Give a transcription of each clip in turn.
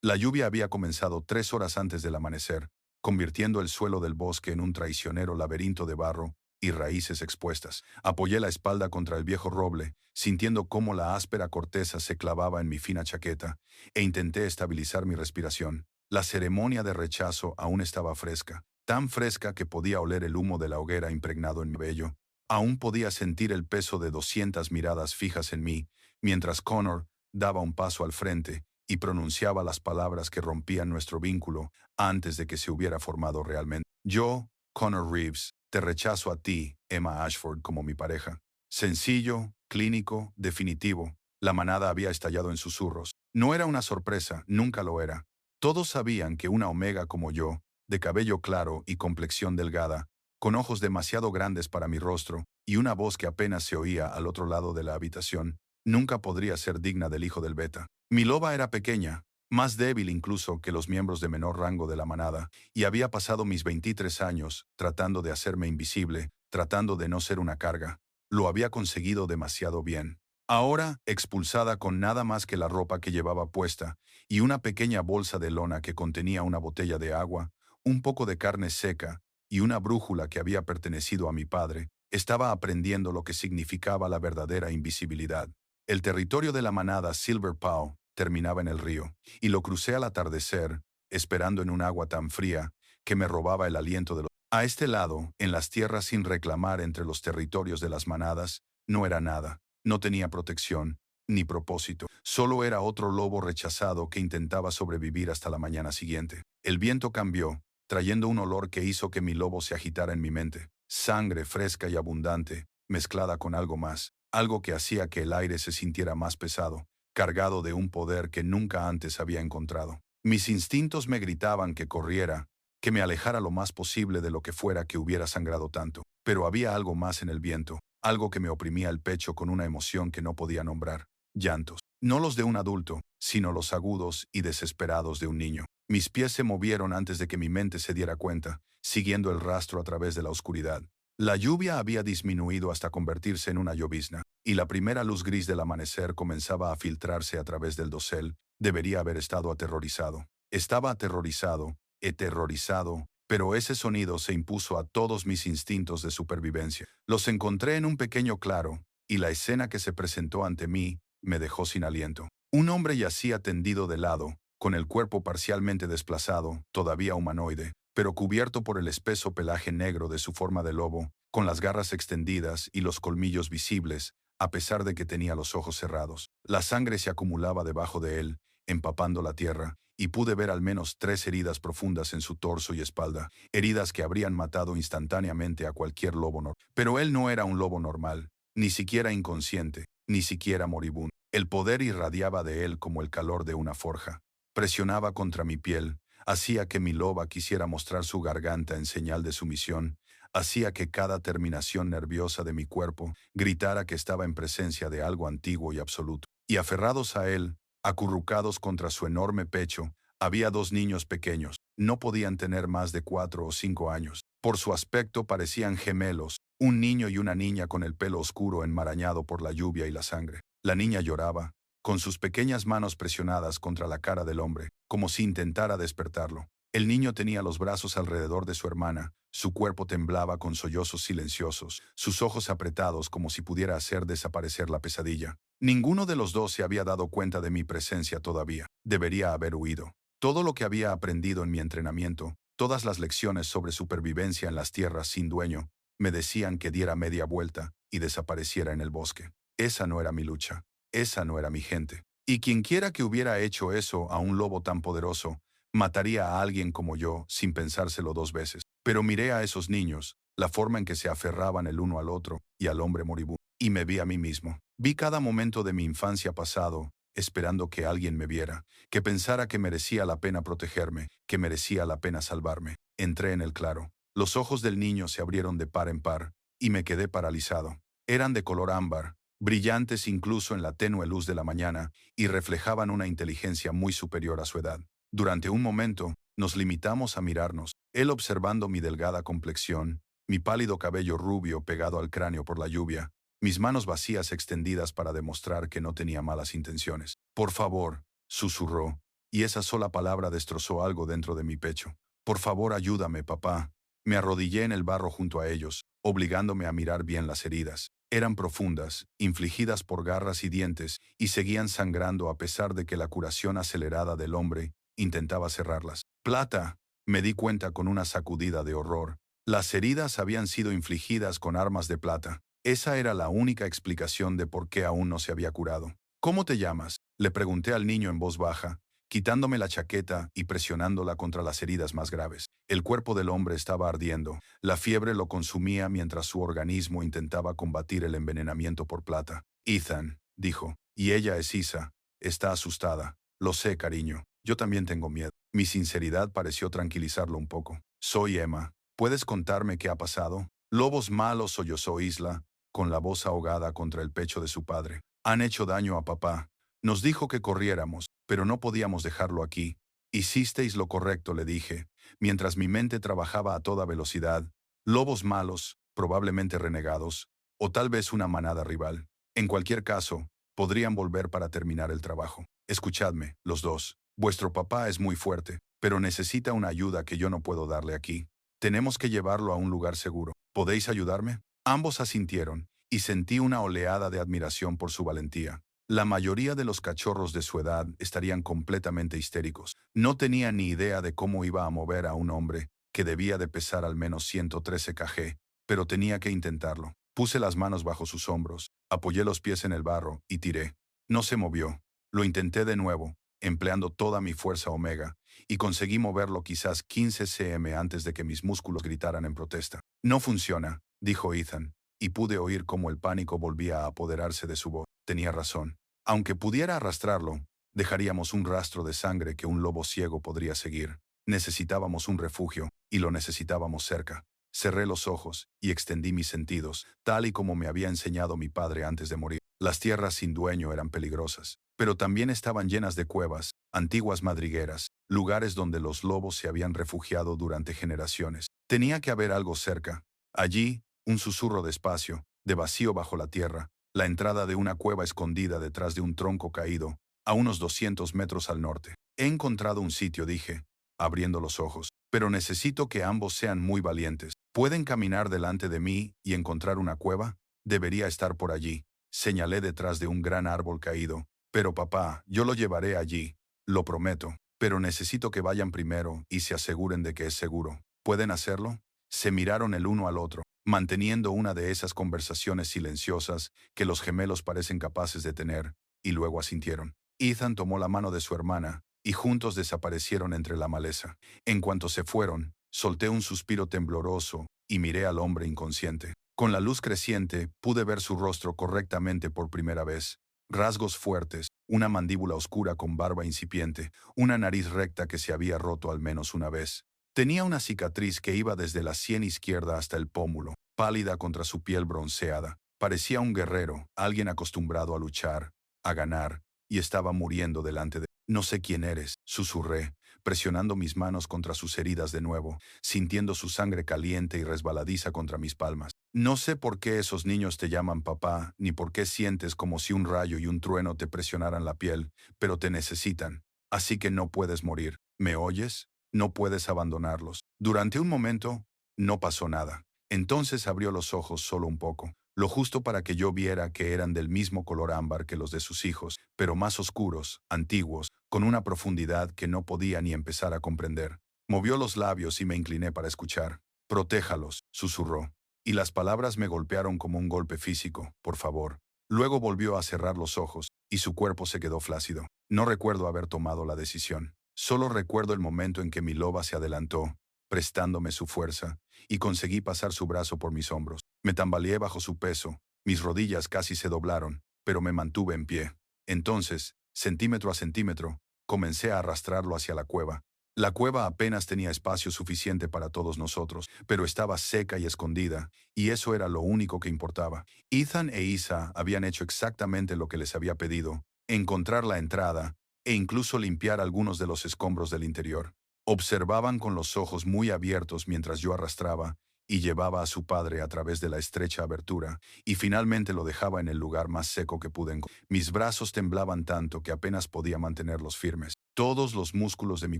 La lluvia había comenzado 3 horas antes del amanecer, convirtiendo el suelo del bosque en un traicionero laberinto de barro y raíces expuestas. Apoyé la espalda contra el viejo roble, sintiendo cómo la áspera corteza se clavaba en mi fina chaqueta, e intenté estabilizar mi respiración. La ceremonia de rechazo aún estaba fresca, tan fresca que podía oler el humo de la hoguera impregnado en mi vello. Aún podía sentir el peso de 200 miradas fijas en mí, mientras Connor daba un paso al frente y pronunciaba las palabras que rompían nuestro vínculo antes de que se hubiera formado realmente. Yo, Connor Reeves, te rechazo a ti, Emma Ashford, como mi pareja. Sencillo, clínico, definitivo. La manada había estallado en susurros. No era una sorpresa, nunca lo era. Todos sabían que una omega como yo, de cabello claro y complexión delgada, con ojos demasiado grandes para mi rostro y una voz que apenas se oía al otro lado de la habitación, nunca podría ser digna del hijo del beta. Mi loba era pequeña, más débil incluso que los miembros de menor rango de la manada, y había pasado mis 23 años tratando de hacerme invisible, tratando de no ser una carga. Lo había conseguido demasiado bien. Ahora, expulsada con nada más que la ropa que llevaba puesta y una pequeña bolsa de lona que contenía una botella de agua, un poco de carne seca y una brújula que había pertenecido a mi padre, estaba aprendiendo lo que significaba la verdadera invisibilidad. El territorio de la manada Silver Paw terminaba en el río, y lo crucé al atardecer, esperando en un agua tan fría que me robaba el aliento de los... A este lado, en las tierras sin reclamar entre los territorios de las manadas, no era nada, no tenía protección, ni propósito, solo era otro lobo rechazado que intentaba sobrevivir hasta la mañana siguiente. El viento cambió, trayendo un olor que hizo que mi lobo se agitara en mi mente, sangre fresca y abundante, mezclada con algo más, algo que hacía que el aire se sintiera más pesado, cargado de un poder que nunca antes había encontrado. Mis instintos me gritaban que corriera, que me alejara lo más posible de lo que fuera que hubiera sangrado tanto. Pero había algo más en el viento, algo que me oprimía el pecho con una emoción que no podía nombrar. Llantos. No los de un adulto, sino los agudos y desesperados de un niño. Mis pies se movieron antes de que mi mente se diera cuenta, siguiendo el rastro a través de la oscuridad. La lluvia había disminuido hasta convertirse en una llovizna, y la primera luz gris del amanecer comenzaba a filtrarse a través del dosel. Debería haber estado aterrorizado. Estaba aterrorizado, aterrorizado, pero ese sonido se impuso a todos mis instintos de supervivencia. Los encontré en un pequeño claro, y la escena que se presentó ante mí me dejó sin aliento. Un hombre yacía tendido de lado, con el cuerpo parcialmente desplazado, todavía humanoide, pero cubierto por el espeso pelaje negro de su forma de lobo, con las garras extendidas y los colmillos visibles, a pesar de que tenía los ojos cerrados. La sangre se acumulaba debajo de él, empapando la tierra, y pude ver al menos 3 heridas profundas en su torso y espalda, heridas que habrían matado instantáneamente a cualquier lobo normal. Pero él no era un lobo normal, ni siquiera inconsciente, ni siquiera moribundo. El poder irradiaba de él como el calor de una forja. Presionaba contra mi piel, hacía que mi loba quisiera mostrar su garganta en señal de sumisión, hacía que cada terminación nerviosa de mi cuerpo gritara que estaba en presencia de algo antiguo y absoluto. Y aferrados a él, acurrucados contra su enorme pecho, había 2 niños pequeños. No podían tener más de 4 o 5 años. Por su aspecto parecían gemelos, un niño y una niña con el pelo oscuro enmarañado por la lluvia y la sangre. La niña lloraba, con sus pequeñas manos presionadas contra la cara del hombre, como si intentara despertarlo. El niño tenía los brazos alrededor de su hermana, su cuerpo temblaba con sollozos silenciosos, sus ojos apretados como si pudiera hacer desaparecer la pesadilla. Ninguno de los dos se había dado cuenta de mi presencia todavía. Debería haber huido. Todo lo que había aprendido en mi entrenamiento, todas las lecciones sobre supervivencia en las tierras sin dueño, me decían que diera media vuelta y desapareciera en el bosque. Esa no era mi lucha. Esa no era mi gente. Y quienquiera que hubiera hecho eso a un lobo tan poderoso, mataría a alguien como yo sin pensárselo 2 veces. Pero miré a esos niños, la forma en que se aferraban el uno al otro y al hombre moribundo, y me vi a mí mismo. Vi cada momento de mi infancia pasado, esperando que alguien me viera, que pensara que merecía la pena protegerme, que merecía la pena salvarme. Entré en el claro. Los ojos del niño se abrieron de par en par, y me quedé paralizado. Eran de color ámbar, brillantes incluso en la tenue luz de la mañana, y reflejaban una inteligencia muy superior a su edad. Durante un momento, nos limitamos a mirarnos, él observando mi delgada complexión, mi pálido cabello rubio pegado al cráneo por la lluvia, mis manos vacías extendidas para demostrar que no tenía malas intenciones. Por favor, susurró, y esa sola palabra destrozó algo dentro de mi pecho. Por favor, ayúdame, papá. Me arrodillé en el barro junto a ellos, obligándome a mirar bien las heridas. Eran profundas, infligidas por garras y dientes, y seguían sangrando a pesar de que la curación acelerada del hombre intentaba cerrarlas. Plata, me di cuenta con una sacudida de horror. Las heridas habían sido infligidas con armas de plata. Esa era la única explicación de por qué aún no se había curado. ¿Cómo te llamas?, le pregunté al niño en voz baja, quitándome la chaqueta y presionándola contra las heridas más graves. El cuerpo del hombre estaba ardiendo. La fiebre lo consumía mientras su organismo intentaba combatir el envenenamiento por plata. Ethan, dijo, y ella es Isa. Está asustada. Lo sé, cariño. Yo también tengo miedo. Mi sinceridad pareció tranquilizarlo un poco. Soy Emma. ¿Puedes contarme qué ha pasado? Lobos malos, sollozó Isla, con la voz ahogada contra el pecho de su padre. Han hecho daño a papá. Nos dijo que corriéramos, pero no podíamos dejarlo aquí. Hicisteis lo correcto, le dije, mientras mi mente trabajaba a toda velocidad. Lobos malos, probablemente renegados, o tal vez una manada rival. En cualquier caso, podrían volver para terminar el trabajo. Escuchadme, los dos. Vuestro papá es muy fuerte, pero necesita una ayuda que yo no puedo darle aquí. Tenemos que llevarlo a un lugar seguro. ¿Podéis ayudarme? Ambos asintieron, y sentí una oleada de admiración por su valentía. La mayoría de los cachorros de su edad estarían completamente histéricos. No tenía ni idea de cómo iba a mover a un hombre que debía de pesar al menos 113 kg, pero tenía que intentarlo. Puse las manos bajo sus hombros, apoyé los pies en el barro y tiré. No se movió. Lo intenté de nuevo, empleando toda mi fuerza omega, y conseguí moverlo quizás 15 cm antes de que mis músculos gritaran en protesta. No funciona, dijo Ethan, y pude oír cómo el pánico volvía a apoderarse de su voz. Tenía razón. Aunque pudiera arrastrarlo, dejaríamos un rastro de sangre que un lobo ciego podría seguir. Necesitábamos un refugio, y lo necesitábamos cerca. Cerré los ojos y extendí mis sentidos, tal y como me había enseñado mi padre antes de morir. Las tierras sin dueño eran peligrosas, pero también estaban llenas de cuevas, antiguas madrigueras, lugares donde los lobos se habían refugiado durante generaciones. Tenía que haber algo cerca. Allí, un susurro de espacio, de vacío bajo la tierra, la entrada de una cueva escondida detrás de un tronco caído, a unos 200 metros al norte. He encontrado un sitio, dije, abriendo los ojos, pero necesito que ambos sean muy valientes. ¿Pueden caminar delante de mí y encontrar una cueva? Debería estar por allí. Señalé detrás de un gran árbol caído. Pero papá, yo lo llevaré allí, lo prometo. Pero necesito que vayan primero y se aseguren de que es seguro. ¿Pueden hacerlo? Se miraron el uno al otro, manteniendo una de esas conversaciones silenciosas que los gemelos parecen capaces de tener, y luego asintieron. Ethan tomó la mano de su hermana, y juntos desaparecieron entre la maleza. En cuanto se fueron, solté un suspiro tembloroso y miré al hombre inconsciente. Con la luz creciente, pude ver su rostro correctamente por primera vez. Rasgos fuertes, una mandíbula oscura con barba incipiente, una nariz recta que se había roto al menos una vez. Tenía una cicatriz que iba desde la sien izquierda hasta el pómulo, pálida contra su piel bronceada. Parecía un guerrero, alguien acostumbrado a luchar, a ganar, y estaba muriendo delante de... No sé quién eres, susurré, presionando mis manos contra sus heridas de nuevo, sintiendo su sangre caliente y resbaladiza contra mis palmas. No sé por qué esos niños te llaman papá, ni por qué sientes como si un rayo y un trueno te presionaran la piel, pero te necesitan. Así que no puedes morir. ¿Me oyes? No puedes abandonarlos. Durante un momento, no pasó nada. Entonces abrió los ojos solo un poco, lo justo para que yo viera que eran del mismo color ámbar que los de sus hijos, pero más oscuros, antiguos, con una profundidad que no podía ni empezar a comprender. Movió los labios y me incliné para escuchar. Protéjalos, susurró. Y las palabras me golpearon como un golpe físico, por favor. Luego volvió a cerrar los ojos, y su cuerpo se quedó flácido. No recuerdo haber tomado la decisión. Solo recuerdo el momento en que mi loba se adelantó, prestándome su fuerza, y conseguí pasar su brazo por mis hombros. Me tambaleé bajo su peso, mis rodillas casi se doblaron, pero me mantuve en pie. Entonces, centímetro a centímetro, comencé a arrastrarlo hacia la cueva. La cueva apenas tenía espacio suficiente para todos nosotros, pero estaba seca y escondida, y eso era lo único que importaba. Ethan e Isa habían hecho exactamente lo que les había pedido, encontrar la entrada, e incluso limpiar algunos de los escombros del interior. Observaban con los ojos muy abiertos mientras yo arrastraba y llevaba a su padre a través de la estrecha abertura, y finalmente lo dejaba en el lugar más seco que pude encontrar. Mis brazos temblaban tanto que apenas podía mantenerlos firmes. Todos los músculos de mi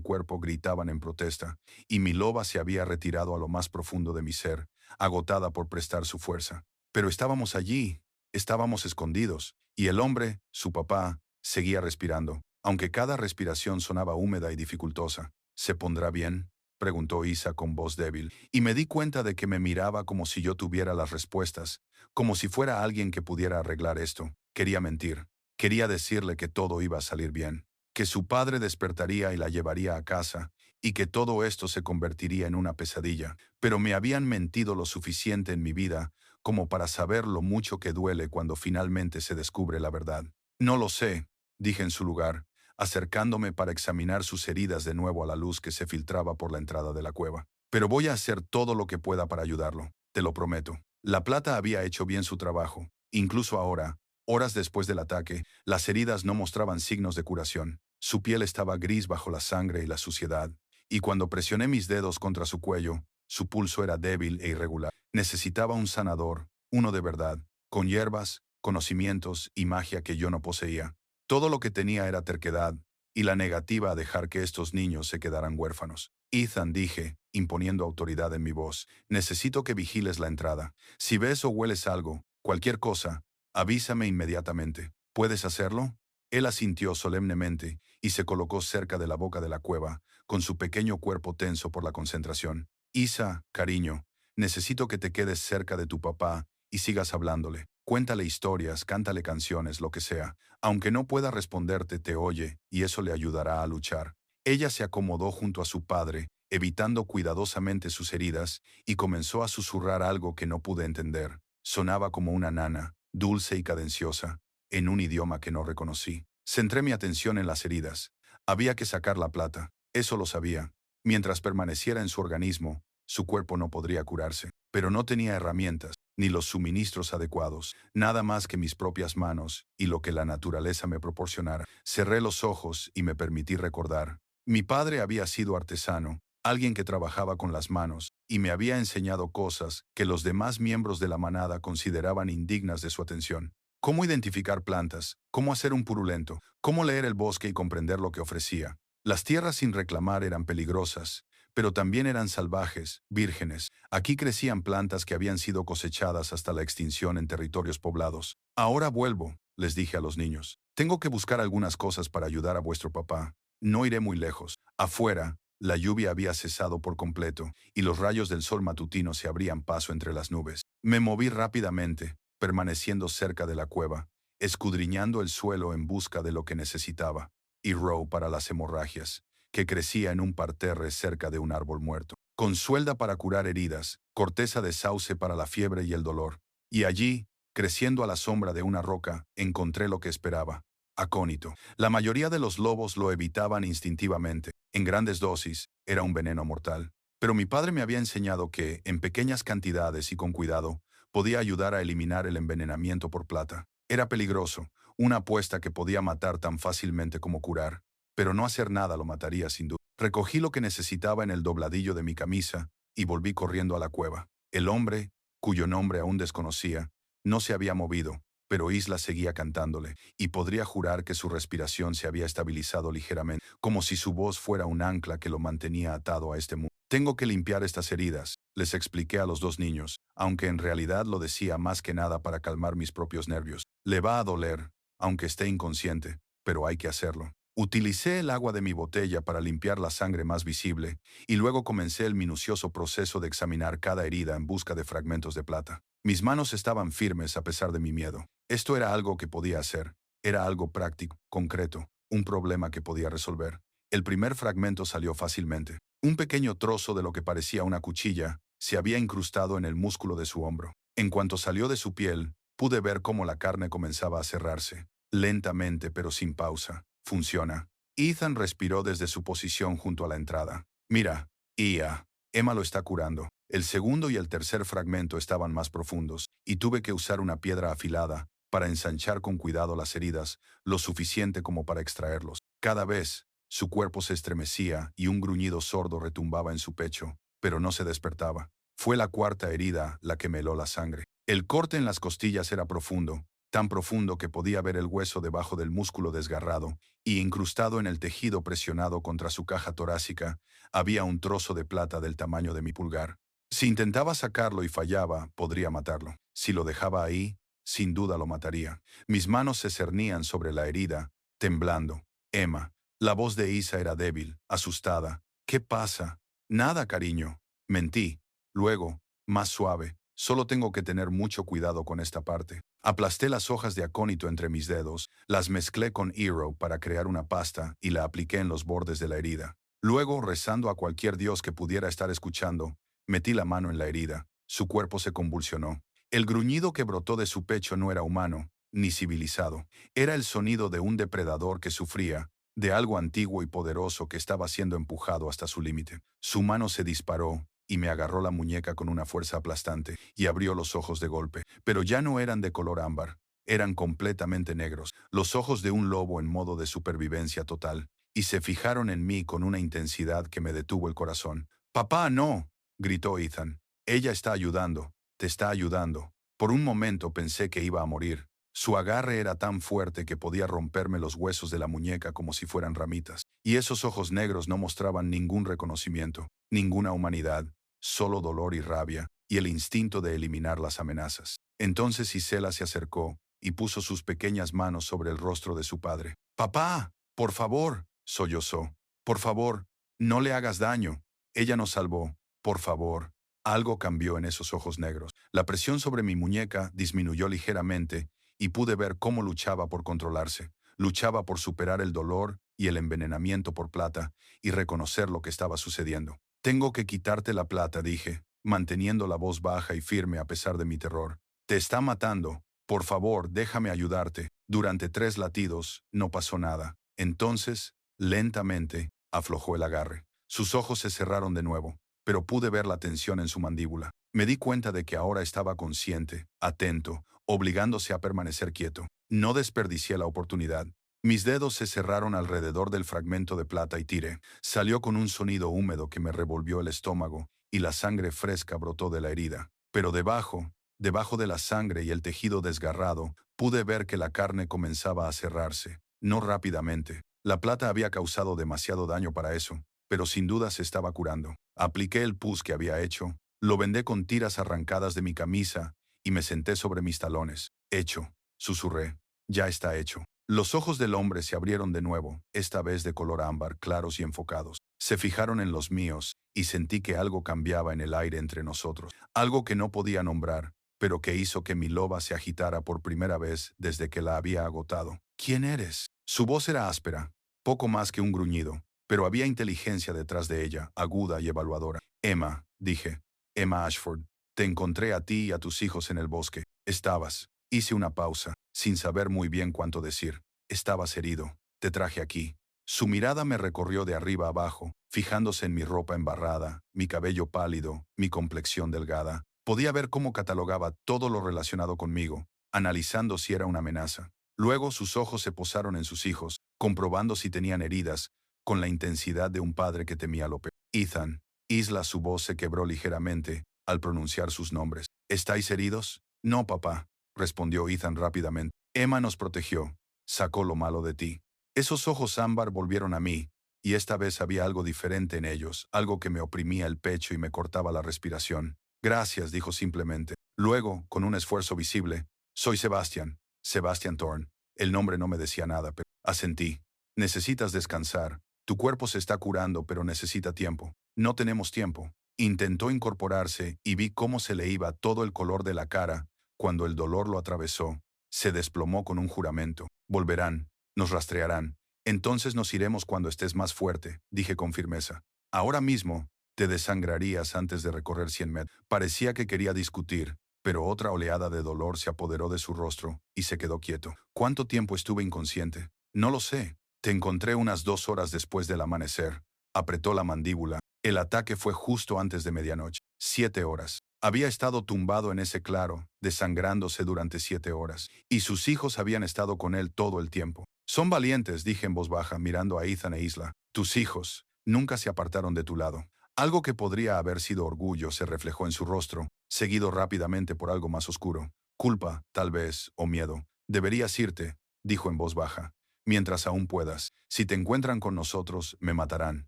cuerpo gritaban en protesta, y mi loba se había retirado a lo más profundo de mi ser, agotada por prestar su fuerza. Pero estábamos allí, estábamos escondidos, y el hombre, su papá, seguía respirando, aunque cada respiración sonaba húmeda y dificultosa. ¿Se pondrá bien?, preguntó Isa con voz débil, y me di cuenta de que me miraba como si yo tuviera las respuestas, como si fuera alguien que pudiera arreglar esto. Quería mentir. Quería decirle que todo iba a salir bien, que su padre despertaría y la llevaría a casa, y que todo esto se convertiría en una pesadilla, pero me habían mentido lo suficiente en mi vida como para saber lo mucho que duele cuando finalmente se descubre la verdad. No lo sé, dije en su lugar, acercándome para examinar sus heridas de nuevo a la luz que se filtraba por la entrada de la cueva. Pero voy a hacer todo lo que pueda para ayudarlo, te lo prometo. La plata había hecho bien su trabajo. Incluso ahora, horas después del ataque, las heridas no mostraban signos de curación. Su piel estaba gris bajo la sangre y la suciedad, y cuando presioné mis dedos contra su cuello, su pulso era débil e irregular. Necesitaba un sanador, uno de verdad, con hierbas, conocimientos y magia que yo no poseía. Todo lo que tenía era terquedad y la negativa a dejar que estos niños se quedaran huérfanos. Ethan, dije, imponiendo autoridad en mi voz, necesito que vigiles la entrada. Si ves o hueles algo, cualquier cosa, avísame inmediatamente. ¿Puedes hacerlo? Él asintió solemnemente y se colocó cerca de la boca de la cueva, con su pequeño cuerpo tenso por la concentración. Isa, cariño, necesito que te quedes cerca de tu papá y sigas hablándole. Cuéntale historias, cántale canciones, lo que sea. Aunque no pueda responderte, te oye, y eso le ayudará a luchar. Ella se acomodó junto a su padre, evitando cuidadosamente sus heridas, y comenzó a susurrar algo que no pude entender. Sonaba como una nana, dulce y cadenciosa, en un idioma que no reconocí. Centré mi atención en las heridas. Había que sacar la plata, eso lo sabía. Mientras permaneciera en su organismo, su cuerpo no podría curarse. Pero no tenía herramientas, ni los suministros adecuados, nada más que mis propias manos y lo que la naturaleza me proporcionara. Cerré los ojos y me permití recordar. Mi padre había sido artesano, alguien que trabajaba con las manos, y me había enseñado cosas que los demás miembros de la manada consideraban indignas de su atención. Cómo identificar plantas, cómo hacer un purulento, cómo leer el bosque y comprender lo que ofrecía. Las tierras sin reclamar eran peligrosas, pero también eran salvajes, vírgenes. Aquí crecían plantas que habían sido cosechadas hasta la extinción en territorios poblados. Ahora vuelvo, les dije a los niños. Tengo que buscar algunas cosas para ayudar a vuestro papá. No iré muy lejos. Afuera, la lluvia había cesado por completo, y los rayos del sol matutino se abrían paso entre las nubes. Me moví rápidamente, permaneciendo cerca de la cueva, escudriñando el suelo en busca de lo que necesitaba. Y Row para las hemorragias, que crecía en un parterre cerca de un árbol muerto. Consuelda para curar heridas, corteza de sauce para la fiebre y el dolor. Y allí, creciendo a la sombra de una roca, encontré lo que esperaba. Acónito. La mayoría de los lobos lo evitaban instintivamente. En grandes dosis, era un veneno mortal. Pero mi padre me había enseñado que, en pequeñas cantidades y con cuidado, podía ayudar a eliminar el envenenamiento por plata. Era peligroso, una apuesta que podía matar tan fácilmente como curar, pero no hacer nada lo mataría sin duda. Recogí lo que necesitaba en el dobladillo de mi camisa y volví corriendo a la cueva. El hombre, cuyo nombre aún desconocía, no se había movido, pero Isla seguía cantándole, y podría jurar que su respiración se había estabilizado ligeramente, como si su voz fuera un ancla que lo mantenía atado a este mundo. Tengo que limpiar estas heridas, les expliqué a los dos niños, aunque en realidad lo decía más que nada para calmar mis propios nervios. Le va a doler, aunque esté inconsciente, pero hay que hacerlo. Utilicé el agua de mi botella para limpiar la sangre más visible, y luego comencé el minucioso proceso de examinar cada herida en busca de fragmentos de plata. Mis manos estaban firmes a pesar de mi miedo. Esto era algo que podía hacer. Era algo práctico, concreto, un problema que podía resolver. El primer fragmento salió fácilmente. Un pequeño trozo de lo que parecía una cuchilla se había incrustado en el músculo de su hombro. En cuanto salió de su piel, pude ver cómo la carne comenzaba a cerrarse, lentamente pero sin pausa. Funciona. Ethan respiró desde su posición junto a la entrada. Mira, Ia, Emma lo está curando. El segundo y el tercer fragmento estaban más profundos, y tuve que usar una piedra afilada para ensanchar con cuidado las heridas, lo suficiente como para extraerlos. Cada vez, su cuerpo se estremecía y un gruñido sordo retumbaba en su pecho, pero no se despertaba. Fue la cuarta herida la que me heló la sangre. El corte en las costillas era profundo, tan profundo que podía ver el hueso debajo del músculo desgarrado, y incrustado en el tejido presionado contra su caja torácica, había un trozo de plata del tamaño de mi pulgar. Si intentaba sacarlo y fallaba, podría matarlo. Si lo dejaba ahí, sin duda lo mataría. Mis manos se cernían sobre la herida, temblando. Emma. La voz de Isa era débil, asustada. ¿Qué pasa? Nada, cariño. Mentí. Luego, más suave. Solo tengo que tener mucho cuidado con esta parte. Aplasté las hojas de acónito entre mis dedos, las mezclé con Hero para crear una pasta y la apliqué en los bordes de la herida. Luego, rezando a cualquier dios que pudiera estar escuchando, metí la mano en la herida. Su cuerpo se convulsionó. El gruñido que brotó de su pecho no era humano, ni civilizado. Era el sonido de un depredador que sufría, de algo antiguo y poderoso que estaba siendo empujado hasta su límite. Su mano se disparó y me agarró la muñeca con una fuerza aplastante y abrió los ojos de golpe. Pero ya no eran de color ámbar, eran completamente negros, los ojos de un lobo en modo de supervivencia total, y se fijaron en mí con una intensidad que me detuvo el corazón. «¡Papá, no!», gritó Ethan. «Ella está ayudando, te está ayudando». Por un momento pensé que iba a morir. Su agarre era tan fuerte que podía romperme los huesos de la muñeca como si fueran ramitas. Y esos ojos negros no mostraban ningún reconocimiento, ninguna humanidad, solo dolor y rabia, y el instinto de eliminar las amenazas. Entonces Isela se acercó y puso sus pequeñas manos sobre el rostro de su padre. «¡Papá! ¡Por favor!», sollozó. «Por favor, no le hagas daño. Ella nos salvó. Por favor». Algo cambió en esos ojos negros. La presión sobre mi muñeca disminuyó ligeramente y pude ver cómo luchaba por controlarse. Luchaba por superar el dolor y el envenenamiento por plata y reconocer lo que estaba sucediendo. «Tengo que quitarte la plata», dije, manteniendo la voz baja y firme a pesar de mi terror. «Te está matando. Por favor, déjame ayudarte». Durante 3 latidos, no pasó nada. Entonces, lentamente, aflojó el agarre. Sus ojos se cerraron de nuevo, pero pude ver la tensión en su mandíbula. Me di cuenta de que ahora estaba consciente, atento, obligándose a permanecer quieto. No desperdicié la oportunidad. Mis dedos se cerraron alrededor del fragmento de plata y tiré. Salió con un sonido húmedo que me revolvió el estómago y la sangre fresca brotó de la herida. Pero debajo de la sangre y el tejido desgarrado, pude ver que la carne comenzaba a cerrarse. No rápidamente. La plata había causado demasiado daño para eso, pero sin duda se estaba curando. Apliqué el pus que había hecho, lo vendé con tiras arrancadas de mi camisa y me senté sobre mis talones. «Hecho», susurré. «Ya está hecho». Los ojos del hombre se abrieron de nuevo, esta vez de color ámbar, claros y enfocados. Se fijaron en los míos y sentí que algo cambiaba en el aire entre nosotros. Algo que no podía nombrar, pero que hizo que mi loba se agitara por primera vez desde que la había agotado. «¿Quién eres?». Su voz era áspera, poco más que un gruñido, pero había inteligencia detrás de ella, aguda y evaluadora. «Emma», dije. «Emma Ashford. Te encontré a ti y a tus hijos en el bosque. Estabas». Hice una pausa, sin saber muy bien cuánto decir. «Estabas herido. Te traje aquí». Su mirada me recorrió de arriba a abajo, fijándose en mi ropa embarrada, mi cabello pálido, mi complexión delgada. Podía ver cómo catalogaba todo lo relacionado conmigo, analizando si era una amenaza. Luego sus ojos se posaron en sus hijos, comprobando si tenían heridas, con la intensidad de un padre que temía lo peor. «Ethan». Isla, su voz se quebró ligeramente al pronunciar sus nombres. «¿Estáis heridos?». «No, papá», respondió Ethan rápidamente. «Emma nos protegió. Sacó lo malo de ti». Esos ojos ámbar volvieron a mí, y esta vez había algo diferente en ellos, algo que me oprimía el pecho y me cortaba la respiración. «Gracias», dijo simplemente. Luego, con un esfuerzo visible, «Soy Sebastian. Sebastian Thorne». El nombre no me decía nada, pero asentí. «Necesitas descansar. Tu cuerpo se está curando, pero necesita tiempo». «No tenemos tiempo». Intentó incorporarse y vi cómo se le iba todo el color de la cara cuando el dolor lo atravesó. Se desplomó con un juramento. «Volverán. Nos rastrearán. Entonces nos iremos cuando estés más fuerte», dije con firmeza. «Ahora mismo te desangrarías antes de recorrer 100 metros». Parecía que quería discutir, pero otra oleada de dolor se apoderó de su rostro y se quedó quieto. «¿Cuánto tiempo estuve inconsciente?». «No lo sé. Te encontré unas 2 horas después del amanecer». Apretó la mandíbula. El ataque fue justo antes de medianoche. 7 horas. Había estado tumbado en ese claro, desangrándose durante 7 horas, y sus hijos habían estado con él todo el tiempo. «Son valientes», dije en voz baja, mirando a Ethan e Isla. «Tus hijos nunca se apartaron de tu lado». Algo que podría haber sido orgullo se reflejó en su rostro, seguido rápidamente por algo más oscuro. Culpa, tal vez, o miedo. Deberías irte, dijo en voz baja. Mientras aún puedas. Si te encuentran con nosotros, me matarán.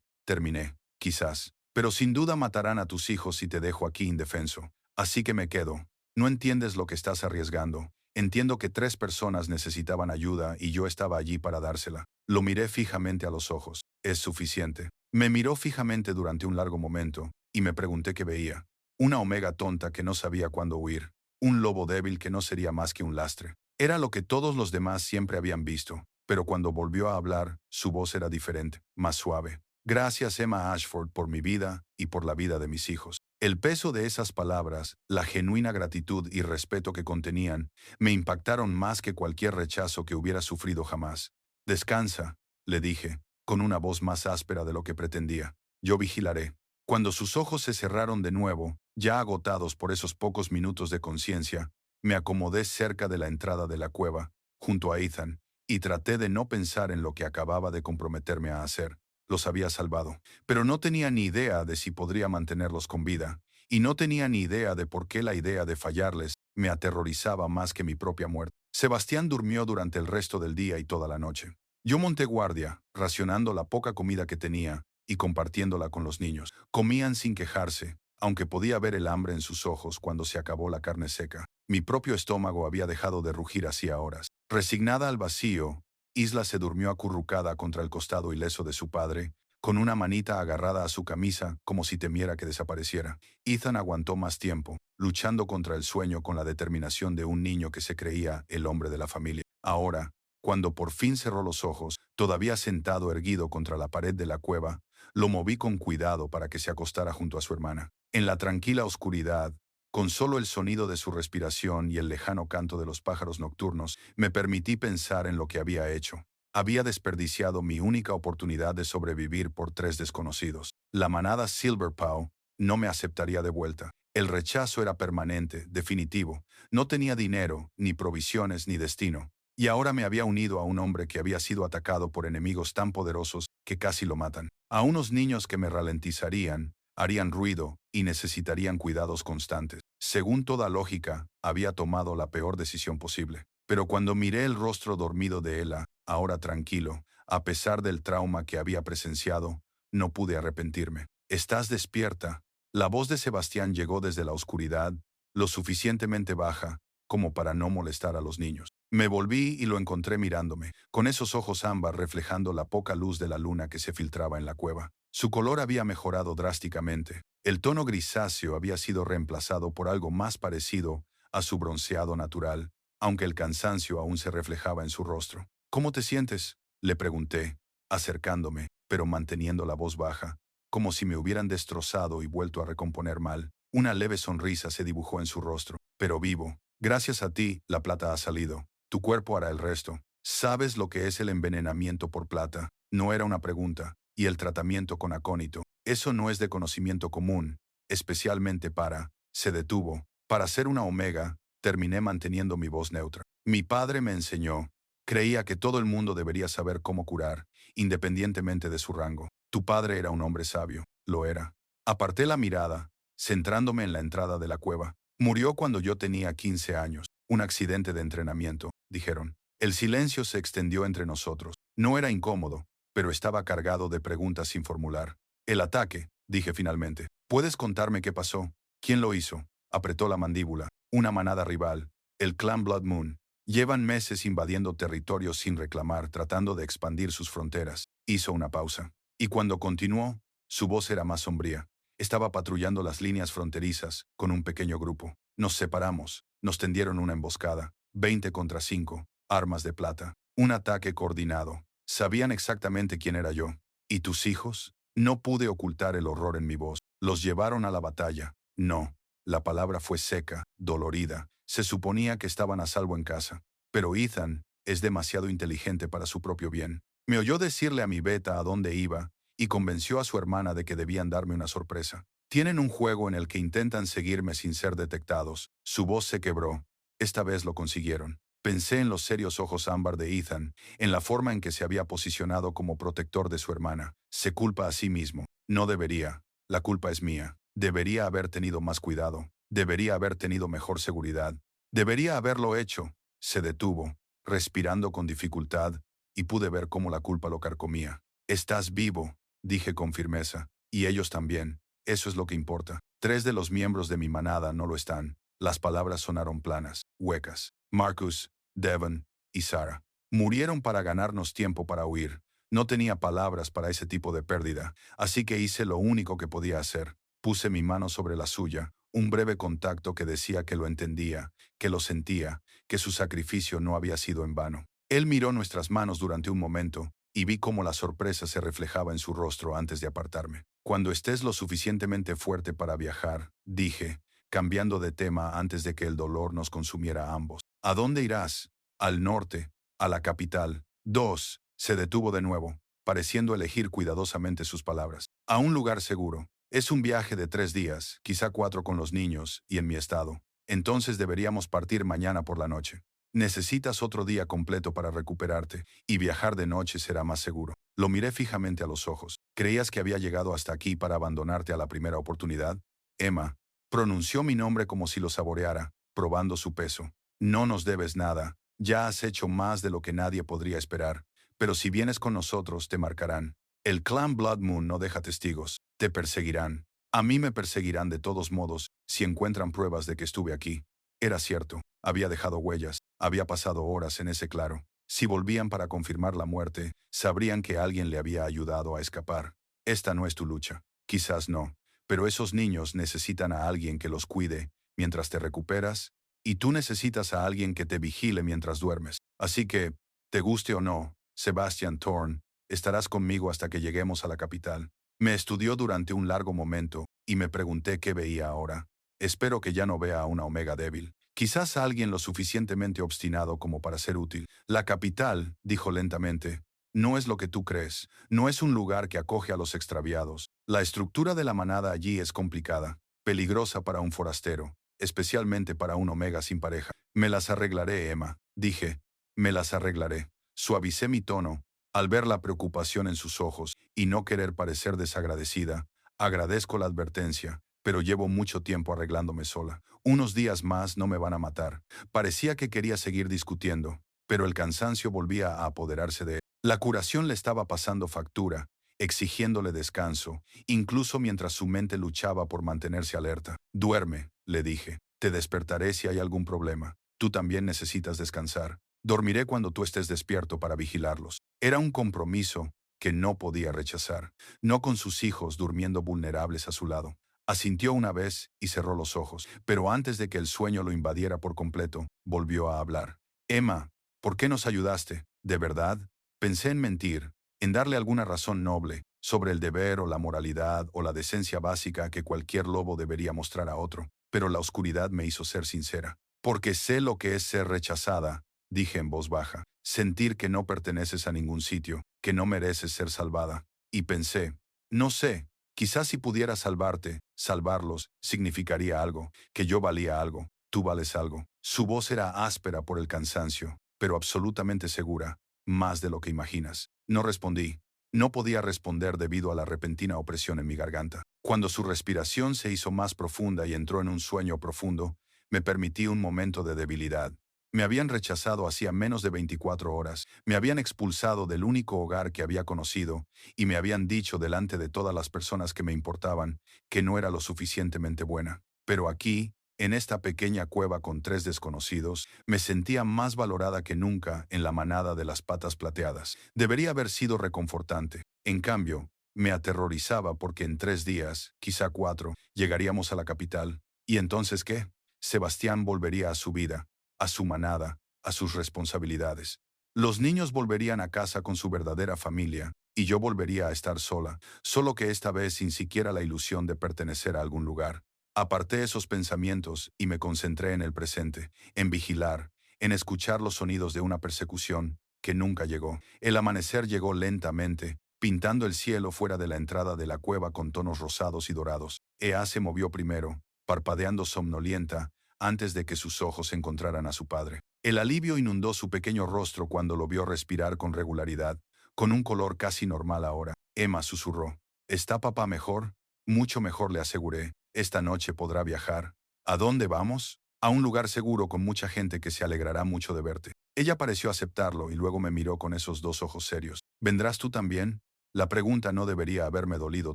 Terminé. Quizás. Pero sin duda matarán a tus hijos si te dejo aquí indefenso. Así que me quedo. No entiendes lo que estás arriesgando. Entiendo que 3 personas necesitaban ayuda y yo estaba allí para dársela. Lo miré fijamente a los ojos. Es suficiente. Me miró fijamente durante un largo momento y me pregunté qué veía. Una omega tonta que no sabía cuándo huir. Un lobo débil que no sería más que un lastre. Era lo que todos los demás siempre habían visto, pero cuando volvió a hablar, su voz era diferente, más suave. Gracias, Emma Ashford, por mi vida y por la vida de mis hijos. El peso de esas palabras, la genuina gratitud y respeto que contenían, me impactaron más que cualquier rechazo que hubiera sufrido jamás. Descansa, le dije, con una voz más áspera de lo que pretendía. Yo vigilaré. Cuando sus ojos se cerraron de nuevo, ya agotados por esos pocos minutos de conciencia, me acomodé cerca de la entrada de la cueva, junto a Ethan, y traté de no pensar en lo que acababa de comprometerme a hacer. Los había salvado, pero no tenía ni idea de si podría mantenerlos con vida, y no tenía ni idea de por qué la idea de fallarles me aterrorizaba más que mi propia muerte. Sebastián durmió durante el resto del día y toda la noche. Yo monté guardia, racionando la poca comida que tenía y compartiéndola con los niños. Comían sin quejarse, aunque podía ver el hambre en sus ojos cuando se acabó la carne seca. Mi propio estómago había dejado de rugir hacía horas. Resignada al vacío, Isla se durmió acurrucada contra el costado ileso de su padre, con una manita agarrada a su camisa como si temiera que desapareciera. Ethan aguantó más tiempo, luchando contra el sueño con la determinación de un niño que se creía el hombre de la familia. Ahora, cuando por fin cerró los ojos, todavía sentado erguido contra la pared de la cueva, lo moví con cuidado para que se acostara junto a su hermana. En la tranquila oscuridad, con solo el sonido de su respiración y el lejano canto de los pájaros nocturnos, me permití pensar en lo que había hecho. Había desperdiciado mi única oportunidad de sobrevivir por 3 desconocidos. La manada Silverpaw no me aceptaría de vuelta. El rechazo era permanente, definitivo. No tenía dinero, ni provisiones, ni destino. Y ahora me había unido a un hombre que había sido atacado por enemigos tan poderosos que casi lo matan. A unos niños que me ralentizarían, harían ruido y necesitarían cuidados constantes. Según toda lógica, había tomado la peor decisión posible. Pero cuando miré el rostro dormido de Ella, ahora tranquilo, a pesar del trauma que había presenciado, no pude arrepentirme. ¿Estás despierta? La voz de Sebastián llegó desde la oscuridad, lo suficientemente baja como para no molestar a los niños. Me volví y lo encontré mirándome, con esos ojos ámbar reflejando la poca luz de la luna que se filtraba en la cueva. Su color había mejorado drásticamente. El tono grisáceo había sido reemplazado por algo más parecido a su bronceado natural, aunque el cansancio aún se reflejaba en su rostro. ¿Cómo te sientes?, le pregunté, acercándome, pero manteniendo la voz baja, como si me hubieran destrozado y vuelto a recomponer mal. Una leve sonrisa se dibujó en su rostro. Pero vivo. Gracias a ti, la plata ha salido. Tu cuerpo hará el resto. ¿Sabes lo que es el envenenamiento por plata? No era una pregunta. Y el tratamiento con acónito. Eso no es de conocimiento común, especialmente para... Se detuvo. Para ser una omega, terminé manteniendo mi voz neutra. Mi padre me enseñó. Creía que todo el mundo debería saber cómo curar, independientemente de su rango. Tu padre era un hombre sabio. Lo era. Aparté la mirada, centrándome en la entrada de la cueva. Murió cuando yo tenía 15 años. Un accidente de entrenamiento, dijeron. El silencio se extendió entre nosotros. No era incómodo, pero estaba cargado de preguntas sin formular. El ataque, dije finalmente. ¿Puedes contarme qué pasó? ¿Quién lo hizo? Apretó la mandíbula. Una manada rival. El clan Blood Moon. Llevan meses invadiendo territorios sin reclamar, tratando de expandir sus fronteras. Hizo una pausa. Y cuando continuó, su voz era más sombría. Estaba patrullando las líneas fronterizas con un pequeño grupo. Nos separamos. Nos tendieron una emboscada. 20 contra 5. Armas de plata. Un ataque coordinado. Sabían exactamente quién era yo. ¿Y tus hijos? No pude ocultar el horror en mi voz. Los llevaron a la batalla. No. La palabra fue seca, dolorida. Se suponía que estaban a salvo en casa. Pero Ethan es demasiado inteligente para su propio bien. Me oyó decirle a mi beta a dónde iba y convenció a su hermana de que debían darme una sorpresa. Tienen un juego en el que intentan seguirme sin ser detectados. Su voz se quebró. Esta vez lo consiguieron. Pensé en los serios ojos ámbar de Ethan, en la forma en que se había posicionado como protector de su hermana. Se culpa a sí mismo. No debería. La culpa es mía. Debería haber tenido más cuidado. Debería haber tenido mejor seguridad. Debería haberlo hecho. Se detuvo. respirando con dificultad, y pude ver cómo la culpa lo carcomía. «Estás vivo», dije con firmeza, «y ellos también. Eso es lo que importa. 3 de los miembros de mi manada no lo están». Las palabras sonaron planas, huecas. Marcus, Devon y Sarah murieron para ganarnos tiempo para huir. No tenía palabras para ese tipo de pérdida, así que hice lo único que podía hacer. Puse mi mano sobre la suya, un breve contacto que decía que lo entendía, que lo sentía, que su sacrificio no había sido en vano. Él miró nuestras manos durante un momento, y vi cómo la sorpresa se reflejaba en su rostro antes de apartarme. «Cuando estés lo suficientemente fuerte para viajar», dije, cambiando de tema antes de que el dolor nos consumiera a ambos. «¿A dónde irás?» «Al norte, a la capital». 2. Se detuvo de nuevo, pareciendo elegir cuidadosamente sus palabras. «A un lugar seguro. Es un viaje de 3 días, quizá 4 con los niños y en mi estado. Entonces deberíamos partir mañana por la noche. Necesitas otro día completo para recuperarte, y viajar de noche será más seguro». Lo miré fijamente a los ojos. «¿Creías que había llegado hasta aquí para abandonarte a la primera oportunidad?» Emma pronunció mi nombre como si lo saboreara, probando su peso. «No nos debes nada. Ya has hecho más de lo que nadie podría esperar. Pero si vienes con nosotros, te marcarán. El clan Blood Moon no deja testigos. Te perseguirán. A mí me perseguirán de todos modos si encuentran pruebas de que estuve aquí». Era cierto. Había dejado huellas. Había pasado horas en ese claro. Si volvían para confirmar la muerte, sabrían que alguien le había ayudado a escapar. «Esta no es tu lucha». «Quizás no. Pero esos niños necesitan a alguien que los cuide mientras te recuperas, y tú necesitas a alguien que te vigile mientras duermes. Así que, te guste o no, Sebastian Thorne, estarás conmigo hasta que lleguemos a la capital». Me estudió durante un largo momento, y me pregunté qué veía ahora. Espero que ya no vea a una Omega débil. Quizás a alguien lo suficientemente obstinado como para ser útil. «La capital», dijo lentamente, «no es lo que tú crees. No es un lugar que acoge a los extraviados. La estructura de la manada allí es complicada, peligrosa para un forastero, especialmente para un Omega sin pareja». «Me las arreglaré, Emma», dije. «Me las arreglaré». Suavicé mi tono, al ver la preocupación en sus ojos, y no querer parecer desagradecida. «Agradezco la advertencia, pero llevo mucho tiempo arreglándome sola. Unos días más no me van a matar». Parecía que quería seguir discutiendo, pero el cansancio volvía a apoderarse de él. La curación le estaba pasando factura, exigiéndole descanso, incluso mientras su mente luchaba por mantenerse alerta. «Duerme», le dije. «Te despertaré si hay algún problema. Tú también necesitas descansar. Dormiré cuando tú estés despierto para vigilarlos». Era un compromiso que no podía rechazar, no con sus hijos durmiendo vulnerables a su lado. Asintió una vez y cerró los ojos, pero antes de que el sueño lo invadiera por completo, volvió a hablar. «Emma, ¿por qué nos ayudaste? ¿De verdad?» Pensé en mentir, en darle alguna razón noble, sobre el deber o la moralidad o la decencia básica que cualquier lobo debería mostrar a otro, pero la oscuridad me hizo ser sincera. «Porque sé lo que es ser rechazada», dije en voz baja. «Sentir que no perteneces a ningún sitio, que no mereces ser salvada». Y pensé, no sé, quizás si pudiera salvarte, salvarlos, significaría algo, que yo valía algo, tú vales algo. Su voz era áspera por el cansancio, pero absolutamente segura, más de lo que imaginas. No respondí. No podía responder debido a la repentina opresión en mi garganta. Cuando su respiración se hizo más profunda y entró en un sueño profundo, me permití un momento de debilidad. Me habían rechazado hacía menos de 24 horas, me habían expulsado del único hogar que había conocido, y me habían dicho delante de todas las personas que me importaban que no era lo suficientemente buena. Pero aquí, en esta pequeña cueva con 3 desconocidos, me sentía más valorada que nunca en la manada de las patas plateadas. Debería haber sido reconfortante. En cambio, me aterrorizaba porque en 3 días, quizá 4, llegaríamos a la capital. ¿Y entonces qué? Sebastián volvería a su vida, a su manada, a sus responsabilidades. Los niños volverían a casa con su verdadera familia, y yo volvería a estar sola, solo que esta vez sin siquiera la ilusión de pertenecer a algún lugar. Aparté esos pensamientos y me concentré en el presente, en vigilar, en escuchar los sonidos de una persecución que nunca llegó. El amanecer llegó lentamente, pintando el cielo fuera de la entrada de la cueva con tonos rosados y dorados. Ea se movió primero, parpadeando somnolienta, antes de que sus ojos encontraran a su padre. El alivio inundó su pequeño rostro cuando lo vio respirar con regularidad, con un color casi normal ahora. Emma susurró. ¿Está papá mejor? Mucho mejor, le aseguré. Esta noche podrá viajar. ¿A dónde vamos? A un lugar seguro con mucha gente que se alegrará mucho de verte. Ella pareció aceptarlo y luego me miró con esos dos ojos serios. ¿Vendrás tú también? La pregunta no debería haberme dolido